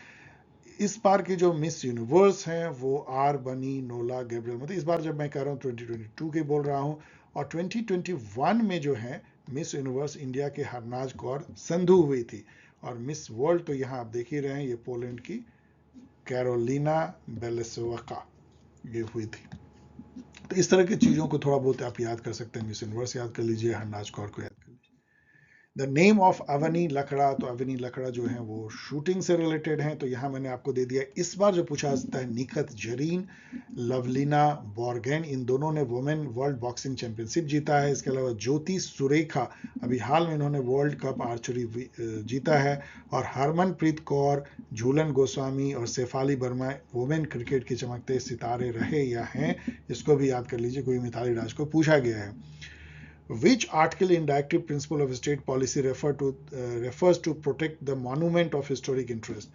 इस बार की जो मिस यूनिवर्स हैं वो आर बनी नोला गैब्रियल, मतलब इस बार जब मैं कह रहा हूँ 2022 के बोल रहा हूँ। और 2021 में जो है मिस यूनिवर्स इंडिया के हरनाज कौर संधू हुई थी। और मिस वर्ल्ड तो यहाँ आप देख ही रहे हैं, ये पोलैंड की कैरोलिना बेलेसोवा ये हुई थी। तो इस तरह की चीज़ों को थोड़ा बहुत आप याद कर सकते हैं। मिस यूनिवर्स याद कर लीजिए, हरनाज कौर को याद कर लीजिए। द नेम ऑफ अवनी लकड़ा, तो अवनी लकड़ा जो है वो शूटिंग से रिलेटेड है, तो यहाँ मैंने आपको दे दिया। इस बार जो पूछा जाता है, निखत जरीन, लवलीना बोर्गेन, इन दोनों ने वुमेन वर्ल्ड बॉक्सिंग चैंपियनशिप जीता है। इसके अलावा ज्योति सुरेखा, अभी हाल में इन्होंने वर्ल्ड कप आर्चरी जीता है। और हरमनप्रीत कौर, झूलन गोस्वामी और शेफाली वर्मा वुमेन क्रिकेट के चमकते सितारे रहे या हैं, इसको भी याद कर लीजिए, कोई मिताली राज को पूछा गया है। Which article in Directive Principle of State Policy refers to protect the monument of historic interest?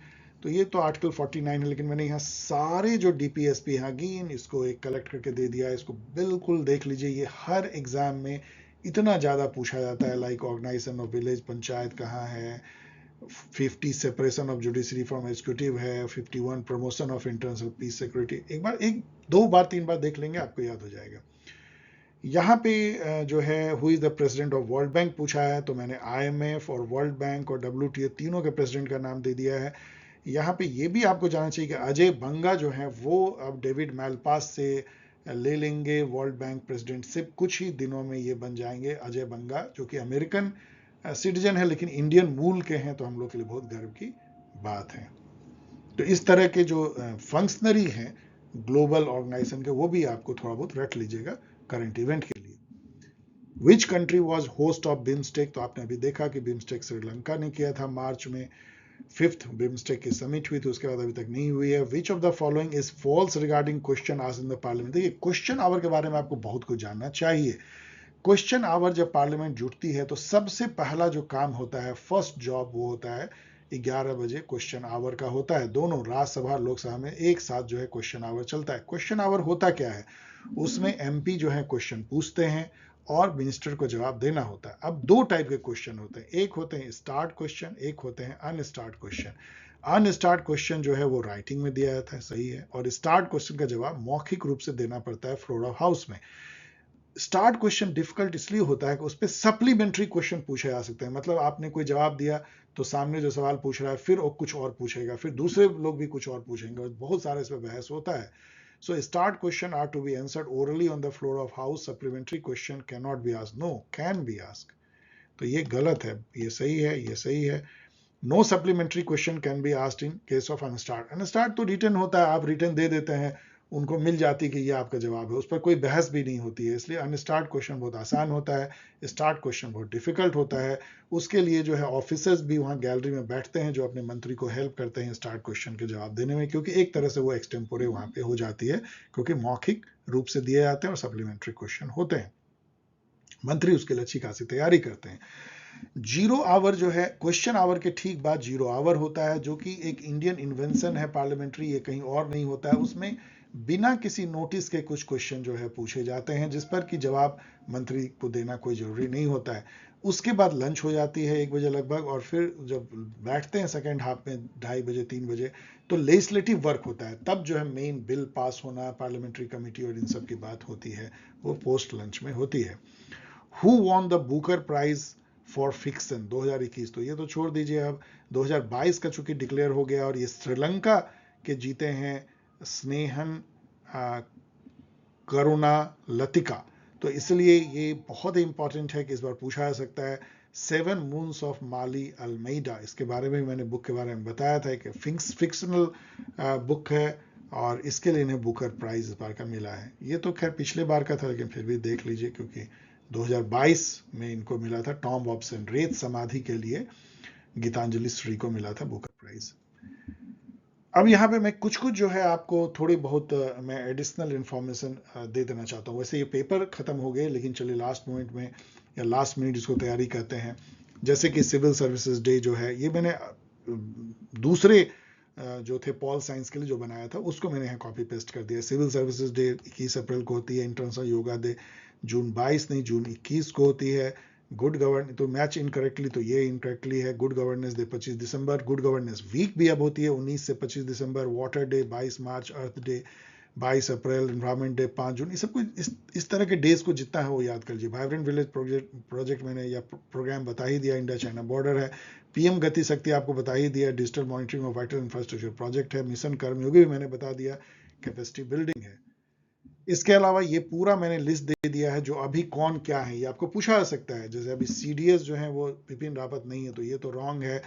तो ये तो आर्टिकल 49 है, लेकिन मैंने यहाँ सारे जो DPSP यहाँ अगेन इसको एक कलेक्ट करके दे दिया है। इसको बिल्कुल देख लीजिए, ये हर एग्जाम में इतना ज़्यादा पूछा जाता है। Like organisation of village panchayat कहाँ है, 50 separation of judiciary from executive है, 51 promotion of international peace security. एक बार, एक दो बार, तीन बार देख लेंगे, आपको याद हो जाएगा। यहाँ पे जो है who is the president of world bank पूछा है, तो मैंने IMF और वर्ल्ड बैंक और WTO तीनों के प्रेसिडेंट का नाम दे दिया है। यहाँ पे ये भी आपको जानना चाहिए कि अजय बंगा जो है वो अब डेविड मैलपास से ले लेंगे वर्ल्ड बैंक प्रेसिडेंटशिप। कुछ ही दिनों में ये बन जाएंगे अजय बंगा, जो कि अमेरिकन सिटीजन है लेकिन इंडियन मूल के हैं, तो हम लोग के लिए बहुत गर्व की बात है। तो इस तरह के जो फंक्शनरी हैं ग्लोबल ऑर्गेनाइजेशन के, वो भी आपको थोड़ा बहुत रट लीजिएगा करंट इवेंट के लिए। Which country was host of BIMSTEC, तो आपने अभी देखा कि बिम्स्टेक श्रीलंका ने किया था मार्च में। 5th बिम्स्टेक की समिट हुई थी, उसके बाद अभी तक नहीं हुई है। Which of the following is false regarding question asked in the parliament. देखिए, क्वेश्चन आवर के बारे में आपको बहुत कुछ जानना चाहिए। क्वेश्चन आवर जब पार्लियामेंट जुटती है तो सबसे पहला जो काम होता है, फर्स्ट जॉब, वो होता है 11 बजे क्वेश्चन आवर का होता है। दोनों राज्यसभा लोकसभा में एक साथ जो है क्वेश्चन आवर चलता है। क्वेश्चन आवर होता क्या है, उसमें MP जो है क्वेश्चन पूछते हैं और मिनिस्टर को जवाब देना होता है। अब दो टाइप के क्वेश्चन होते हैं, एक होते हैं स्टार्ट क्वेश्चन, एक होते हैं अनस्टार्ट क्वेश्चन। अनस्टार्ट क्वेश्चन जो है वो राइटिंग में दिया जाता है, सही है, और स्टार्ट क्वेश्चन का जवाब मौखिक रूप से देना पड़ता है फ्लोर ऑफ हाउस में। स्टार्ट क्वेश्चन डिफिकल्ट इसलिए होता है कि उस पर सप्लीमेंट्री क्वेश्चन पूछे जा सकते हैं। मतलब आपने कोई जवाब दिया तो सामने जो सवाल पूछ रहा है फिर वो कुछ और पूछेगा, फिर दूसरे लोग भी कुछ और पूछेंगे, और बहुत सारे इस पर बहस होता है। So starred question are to be answered orally on the floor of house. Supplementary question can not be asked, no, can be asked. तो ये गलत है, ये सही है, ये सही है। No supplementary question can be asked in case of unstarred. Unstarred तो रिटर्न होता है, आप रिटर्न दे देते हैं, उनको मिल जाती कि ये आपका जवाब है, उस पर कोई बहस भी नहीं होती है। इसलिए अनस्टार्ट क्वेश्चन बहुत आसान होता है, स्टार्ट क्वेश्चन बहुत डिफिकल्ट होता है। उसके लिए जो है ऑफिसर्स भी वहाँ गैलरी में बैठते हैं जो अपने मंत्री को हेल्प करते हैं स्टार्ट क्वेश्चन के जवाब देने में, क्योंकि एक तरह से वो एक्सटेम्पोरे वहाँ पे हो जाती है, क्योंकि मौखिक रूप से दिए जाते हैं और सप्लीमेंट्री क्वेश्चन होते हैं। मंत्री उसके लिए अच्छी खासी तैयारी करते हैं। जीरो आवर जो है, क्वेश्चन आवर के ठीक बाद जीरो आवर होता है, जो कि एक इंडियन इन्वेंशन है पार्लियामेंट्री, ये कहीं और नहीं होता है। उसमें बिना किसी नोटिस के कुछ क्वेश्चन जो है पूछे जाते हैं, जिस पर कि जवाब मंत्री को देना कोई जरूरी नहीं होता है। उसके बाद लंच हो जाती है 1 बजे लगभग, और फिर जब बैठते हैं सेकेंड हाफ में 2:30 बजे 3 बजे, तो लेजिस्लेटिव वर्क होता है। तब जो है मेन बिल पास होना, पार्लियामेंट्री कमेटी और इन सब की बात होती है, वो पोस्ट लंच में होती है। Who won the Booker prize for fiction 2021, तो ये तो छोड़ दीजिए, अब 2022 का चूंकि डिक्लेयर हो गया, और ये श्रीलंका के जीते हैं स्नेहन करुणा लतिका। तो इसलिए ये बहुत ही इंपॉर्टेंट है कि इस बार पूछा जा सकता है। 7 मून्स ऑफ माली अल्मेडा, इसके बारे में मैंने बुक के बारे में बताया था, कि फिक्शनल बुक है, और इसके लिए इन्हें बुकर प्राइज इस बार का मिला है। ये तो खैर पिछले बार का था, लेकिन फिर भी देख लीजिए, क्योंकि 2022 में इनको मिला था टॉम हॉब्सन रेत समाधि के लिए, गीतांजलि श्री को मिला था बुकर प्राइज। अब यहाँ पे मैं कुछ कुछ जो है आपको थोड़ी बहुत मैं एडिशनल इंफॉर्मेशन दे देना चाहता हूँ। वैसे ये पेपर खत्म हो गए, लेकिन चलिए लास्ट मोमेंट में या लास्ट मिनट इसको तैयारी करते हैं। जैसे कि सिविल सर्विसेज डे जो है, ये मैंने दूसरे जो थे पॉल साइंस के लिए जो बनाया था, उसको मैंने यहाँ कॉपी पेस्ट कर दिया। सिविल सर्विसेज डे 21 अप्रैल को होती है। इंटरनेशनल योगा डे जून 22 नहीं, जून 21 को होती है। गुड गवर्नेंस तो मैच इनकरेक्टली, तो ये इनकरेक्टली है। गुड गवर्नेंस डे 25 दिसंबर। गुड गवर्नेंस वीक भी अब होती है 19 से 25 दिसंबर। वाटर डे 22 मार्च। अर्थ डे 22 अप्रैल। एनवायरमेंट डे 5 जून। ये सब कुछ इस तरह के डेज को जितना है वो याद कर लीजिए। वाइब्रेंट विलेज प्रोजेक्ट मैंने या प्रोग्राम बता ही दिया। इंडिया चाइना बॉर्डर है। पीएम गति शक्ति आपको बता ही दिया। Digital monitoring of vital infrastructure project है। मिशन कर्मयोगी भी मैंने बता दिया। कैपेसिटी बिल्डिंग है। इसके अलावा ये पूरा मैंने लिस्ट दे दिया है जो अभी कौन क्या है, ये आपको पूछा जा सकता है। जैसे अभी सीडीएस जो है वो बिपिन रावत नहीं है, तो ये तो रॉन्ग है।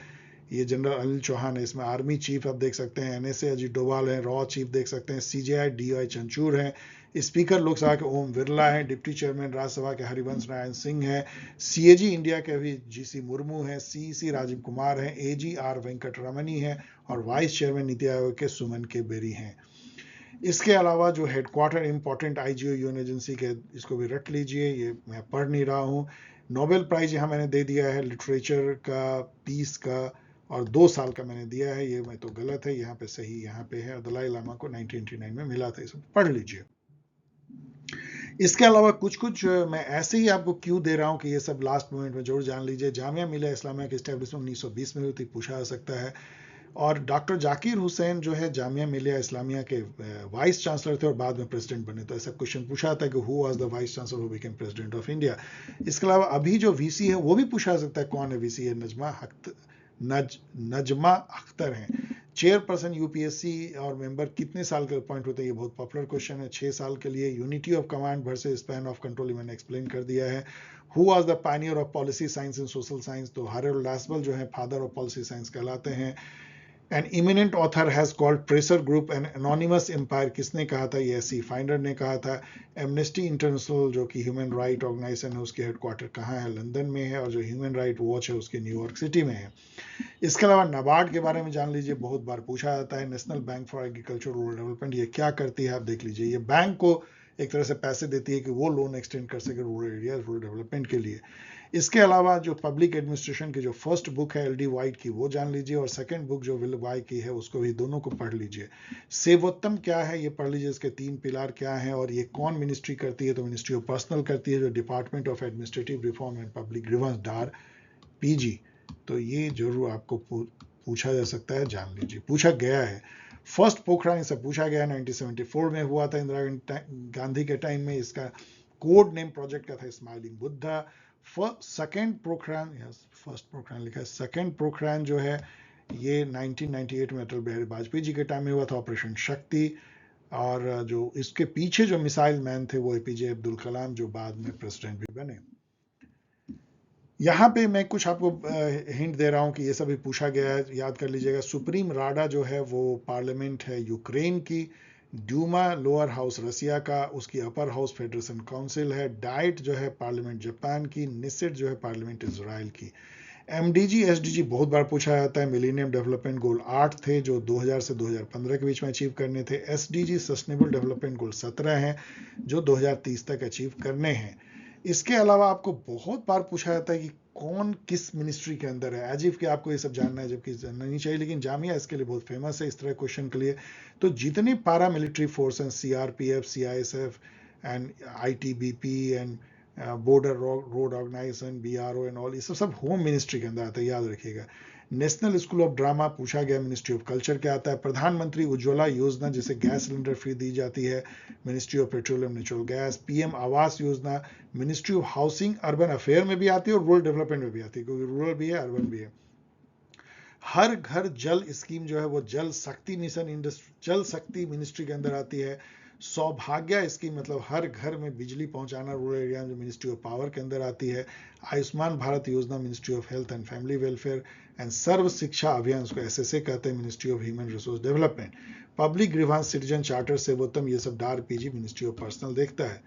ये जनरल अनिल चौहान है। इसमें आर्मी चीफ आप देख सकते हैं, एनएसए अजीत डोभाल है, रॉ चीफ देख सकते हैं, सीजेआई डीआई चंचूर है, स्पीकर लोकसभा के ओम बिरला है, डिप्टी चेयरमैन राज्यसभा के हरिवंश नारायण सिंह है, सीएजी इंडिया के अभी जीसी मुर्मू है, सीईसी राजीव कुमार है, एजी आर वेंकट रमनी है, और वाइस चेयरमैन नीति आयोग के सुमन के बेरी हैं। इसके अलावा जो headquarter important IGO UN agency के, इसको भी रट लीजिए, ये मैं पढ़ नहीं रहा हूँ। नोबेल प्राइज यहाँ मैंने दे दिया है लिटरेचर का, पीस का, और 2 साल का मैंने दिया है। ये मैं तो गलत है, यहाँ पे सही यहाँ पे है। दलाई लामा को 1989 में मिला था। इसे पढ़ लीजिए। इसके अलावा कुछ कुछ मैं ऐसे ही आपको क्यों दे रहा हूँ कि ये सब लास्ट मोमेंट में जरूर जान लीजिए। जामिया मिलिया इस्लामिया की एस्टेब्लिशमेंट 1920 में हुई थी, पूछा जा सकता है। और डॉक्टर जाकिर हुसैन जो है जामिया मिलिया इस्लामिया के वाइस चांसलर थे और बाद में प्रेसिडेंट बने, तो ऐसा क्वेश्चन पूछा था कि who was the vice chancellor who became president of India. इसके अलावा अभी जो वीसी है वो भी पूछा सकता है, कौन है वीसी है? नजमा अख्तर हैं। चेयरपर्सन यूपीएससी और मेंबर कितने साल के अपॉइंट होते हैं? ये बहुत पॉपुलर क्वेश्चन है। 6 साल के लिए। Unity of command versus span of control मैंने एक्सप्लेन कर दिया है। Who was the Pioneer of policy science and social science? तो हैरोल्ड लासवेल जो है फादर ऑफ पॉलिसी साइंस कहलाते हैं। An eminent author has called Tracer Group an anonymous empire. किसने कहा था? ये एसी फाइंडर ने कहा था। एमनेस्टी इंटरनेशनल जो कि ह्यूमन राइट ऑर्गेनाइजेशन है, उसके हेडक्वार्टर कहाँ है? लंदन में है। और जो ह्यूमन राइट वॉच है उसके न्यूयॉर्क सिटी में है। इसके अलावा नाबार्ड के बारे में जान लीजिए, बहुत बार पूछा जाता है। National bank for agriculture rural development, ये क्या करती है आप देख लीजिए। ये बैंक को एक तरह से पैसे देती है कि वो लोन एक्सटेंड कर सके रूरल एरिया, रूरल डेवलपमेंट के लिए। इसके अलावा जो पब्लिक एडमिनिस्ट्रेशन की जो फर्स्ट बुक है एल डी वाइट की, वो जान लीजिए। और सेकंड बुक जो विल वाई की है, उसको भी, दोनों को पढ़ लीजिए। सेवोत्तम क्या है ये पढ़ लीजिए, इसके 3 पिलार क्या हैं, और ये कौन मिनिस्ट्री करती है? तो मिनिस्ट्री ऑफ पर्सनल करती है, जो department of administrative reform and public grievance, Dar PG. तो ये जरूर आपको पूछा जा सकता है, जान लीजिए, पूछा गया है। फर्स्ट पोखरान से पूछा गया 1974 में हुआ था, इंदिरा गांधी के टाइम में। इसका कोड नेम प्रोजेक्ट का था smiling Buddha. Second Pokhran, first Pokhran लिखा है, सेकेंड पोखरान जो है ये 1998 में अटल बिहारी वाजपेयी जी के टाइम में हुआ था, ऑपरेशन शक्ति। और जो इसके पीछे जो मिसाइल मैन थे वो एपीजे अब्दुल कलाम, जो बाद में प्रेसिडेंट भी बने। यहाँ पे मैं कुछ आपको हिंट दे रहा हूँ कि ये सब भी पूछा गया है, याद कर लीजिएगा। सुप्रीम राडा जो है वो पार्लियामेंट है यूक्रेन की। ड्यूमा लोअर हाउस रसिया का, उसकी अपर हाउस फेडरेशन काउंसिल है। डाइट जो है पार्लियामेंट जापान की। निसिट जो है पार्लियामेंट इजराइल की। एमडीजी एसडीजी बहुत बार पूछा जाता है। मिलेनियम डेवलपमेंट गोल 8 थे जो 2000 से 2015 के बीच में अचीव करने थे। एसडीजी सस्टेनेबल डेवलपमेंट गोल 17 हैं जो 2030 तक अचीव करने हैं। इसके अलावा आपको बहुत बार पूछा जाता है कि कौन किस मिनिस्ट्री के अंदर है, एज इफ कि आपको ये सब जानना है, जबकि जानना नहीं चाहिए, लेकिन जामिया इसके लिए बहुत फेमस है इस तरह क्वेश्चन के लिए। तो जितने पारा मिलिट्री फोर्स हैं, CRPF, CISF and ITBP and border road organisation, BRO and all, ये सब होम मिनिस्ट्री के अंदर आता है, याद रखिएगा। नेशनल स्कूल ऑफ ड्रामा पूछा गया, मिनिस्ट्री ऑफ कल्चर क्या आता है। प्रधानमंत्री उज्ज्वला योजना, जिसे गैस सिलेंडर फ्री दी जाती है, ministry of petroleum natural gas. PM Awas Yojana ministry of housing urban affair में भी आती है और रूरल डेवलपमेंट में भी आती है, क्योंकि रूरल भी है अर्बन भी है। हर घर जल स्कीम जो है वो जल शक्ति मिशन जल शक्ति मिनिस्ट्री के अंदर आती है। सौभाग्य स्कीम मतलब हर घर में बिजली पहुंचाना रूरल एरिया में, जो मिनिस्ट्री ऑफ पावर के अंदर आती है। Ayushman Bharat Yojana ministry of health and family welfare. And Sarva Shiksha Abhiyan, उसको एसएसए कहते हैं, ministry of human resource development. Public grievance citizen charter Sevottam, ये सब DAR PG ministry of personnel देखता है।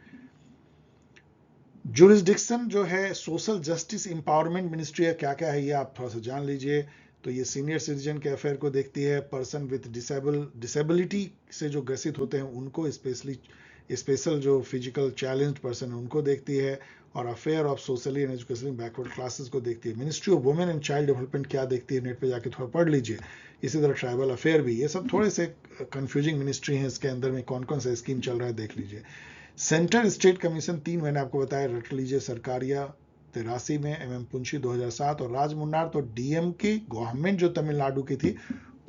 जुरिस्डिक्शन जो है सोशल जस्टिस इंपावरमेंट मिनिस्ट्री है, क्या क्या है ये आप थोड़ा सा जान लीजिए। तो ये सीनियर सिटीजन के अफेयर को देखती है, पर्सन विथ डिसेबिलिटी से जो ग्रसित होते हैं उनको, स्पेशल जो फिजिकल चैलेंज्ड पर्सन है उनको देखती है, और affair of socially and educationally backward classes को देखती है। Ministry of women and child development क्या देखती है, नेट पे जाके थोड़ा पढ़ लीजिए। इसी तरह ट्राइबल अफेयर भी, ये सब थोड़े से कंफ्यूजिंग मिनिस्ट्री हैं, इसके अंदर में कौन कौन सा स्कीम चल रहा है देख लीजिए। सेंटर स्टेट कमीशन 3 मैंने आपको बताया, रट लीजिए। सरकारिया 83 में, एम पुंछी 2007, और राजमुन्नार तो डीएम की गवर्नमेंट जो तमिलनाडु की थी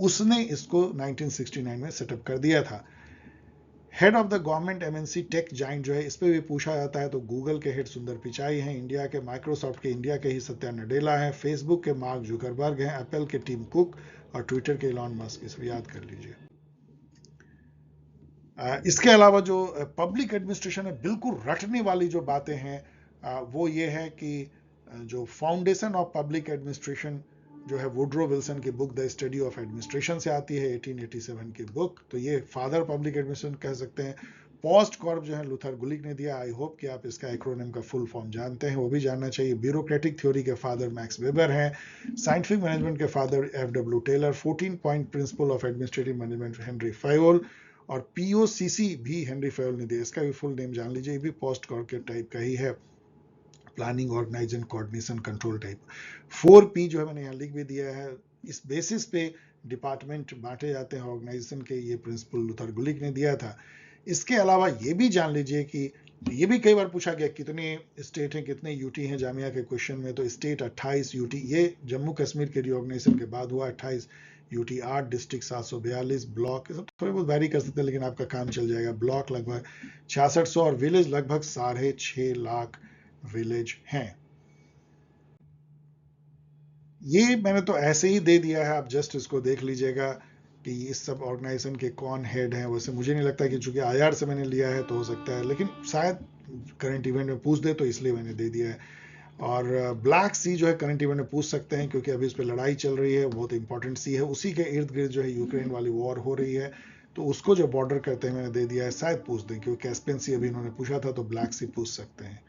उसने इसको 1969 में सेटअप कर दिया था। Head of the government MNC tech giant जो है, इस पे भी पूछा जाता है, तो गूगल के हेड सुंदर पिचाई हैं, इंडिया के माइक्रोसॉफ्ट के इंडिया के ही सत्या नडेला हैं, फेसबुक के मार्क जुकरबर्ग हैं, एप्पल के टिम कुक, और ट्विटर के इलॉन मस्क, इस याद कर लीजिए। इसके अलावा जो पब्लिक एडमिनिस्ट्रेशन है, बिल्कुल रटने वाली जो बातें हैं वो ये है कि जो फाउंडेशन ऑफ पब्लिक एडमिनिस्ट्रेशन जो है वुड्रो विल्सन की book the study of administration से आती है, 1887 की बुक, तो ये फादर पब्लिक एडमिनिस्ट्रेशन कह सकते हैं। पोस्ट कॉर्प जो है लूथर गुलिक ने दिया, आई होप कि आप इसका एक्रोनिम का फुल फॉर्म जानते हैं, वो भी जानना चाहिए। ब्यूरोक्रेटिक थ्योरी के फादर मैक्स वेबर हैं, साइंटिफिक मैनेजमेंट के father F W. Taylor, 14 point principle of administrative management Henri Fayol, और पीओसीसी भी हेनरी फयोल ने दिया, इसका भी फुल नेम जान लीजिए, ये भी पोस्ट कॉर्प के टाइप का ही है, planning organisation coordination control type. 4P जो है मैंने यहाँ लिख भी दिया है, इस बेसिस पे डिपार्टमेंट बांटे जाते हैं ऑर्गेनाइजेशन के, ये प्रिंसिपल लूथर गुलिक ने दिया था। इसके अलावा ये भी जान लीजिए कि ये भी कई बार पूछा गया कितने स्टेट हैं, कितने यूटी हैं जामिया के क्वेश्चन में, तो स्टेट 28 यूटी, ये जम्मू कश्मीर के रिऑर्गेनाइजेशन के बाद हुआ 28, यूटी 8, डिस्ट्रिक्ट 742, ब्लॉक सब थोड़े बहुत वैरी कर सकते हैं लेकिन आपका काम चल जाएगा। ब्लॉक लगभग 6600 और विलेज लगभग 6.5 लाख विलेज हैं। ये मैंने तो ऐसे ही दे दिया है, आप जस्ट इसको देख लीजिएगा कि इस सब ऑर्गेनाइजेशन के कौन हेड हैं। वैसे मुझे नहीं लगता कि चूंकि आईआर से मैंने लिया है तो हो सकता है, लेकिन शायद करंट इवेंट में पूछ दे तो इसलिए मैंने दे दिया है। और ब्लैक सी जो है करंट इवेंट में पूछ सकते हैं क्योंकि अभी उस पर लड़ाई चल रही है, बहुत इंपॉर्टेंट सी है, उसी के इर्द गिर्द जो है यूक्रेन वाली वॉर हो रही है, तो उसको जो बॉर्डर करते हैं मैंने दे दिया है, शायद पूछ दें क्योंकि कैस्पियन सी अभी इन्होंने पूछा था, तो ब्लैक सी पूछ सकते हैं।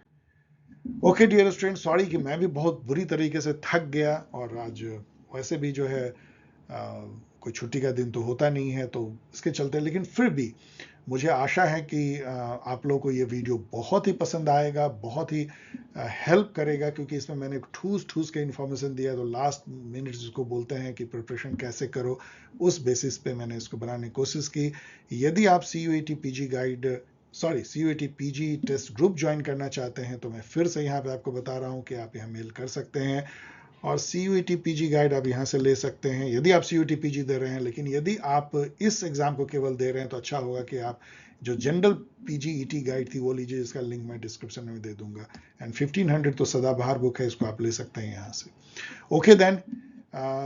ओके डियर स्टूडेंट, सॉरी कि मैं भी बहुत बुरी तरीके से थक गया, और आज वैसे भी जो है कोई छुट्टी का दिन तो होता नहीं है तो इसके चलते, लेकिन फिर भी मुझे आशा है कि आप लोगों को ये वीडियो बहुत ही पसंद आएगा, बहुत ही हेल्प करेगा, क्योंकि इसमें मैंने ठूस ठूस के इन्फॉर्मेशन दिया है, तो लास्ट मिनट जिसको बोलते हैं कि प्रिपरेशन कैसे करो, उस बेसिस पे मैंने इसको बनाने की कोशिश की। यदि आप CUET PG guide CUET PG test group join करना चाहते हैं तो मैं फिर से यहाँ पे आपको बता रहा हूँ कि आप यहाँ मेल कर सकते हैं, और CUET PG गाइड आप यहाँ से ले सकते हैं यदि आप CUET PG दे रहे हैं। लेकिन यदि आप इस एग्जाम को केवल दे रहे हैं तो अच्छा होगा कि आप जो जनरल PG ET गाइड थी वो लीजिए, जिसका लिंक मैं डिस्क्रिप्शन में दे दूंगा, एंड 1500 तो सदाबहार बुक है, इसको आप ले सकते हैं यहाँ से। ओके देन,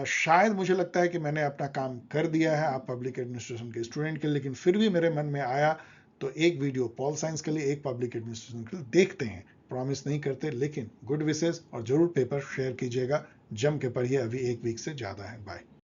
शायद मुझे लगता है कि मैंने अपना काम कर दिया है आप पब्लिक एडमिनिस्ट्रेशन के स्टूडेंट के, लेकिन फिर भी मेरे मन में आया तो एक वीडियो पॉल साइंस के लिए, एक पब्लिक एडमिनिस्ट्रेशन के लिए देखते हैं। प्रॉमिस नहीं करते, लेकिन गुड विशेस, और जरूर पेपर शेयर कीजिएगा, जम के पढ़िए, अभी 1 वीक से ज्यादा है। बाय।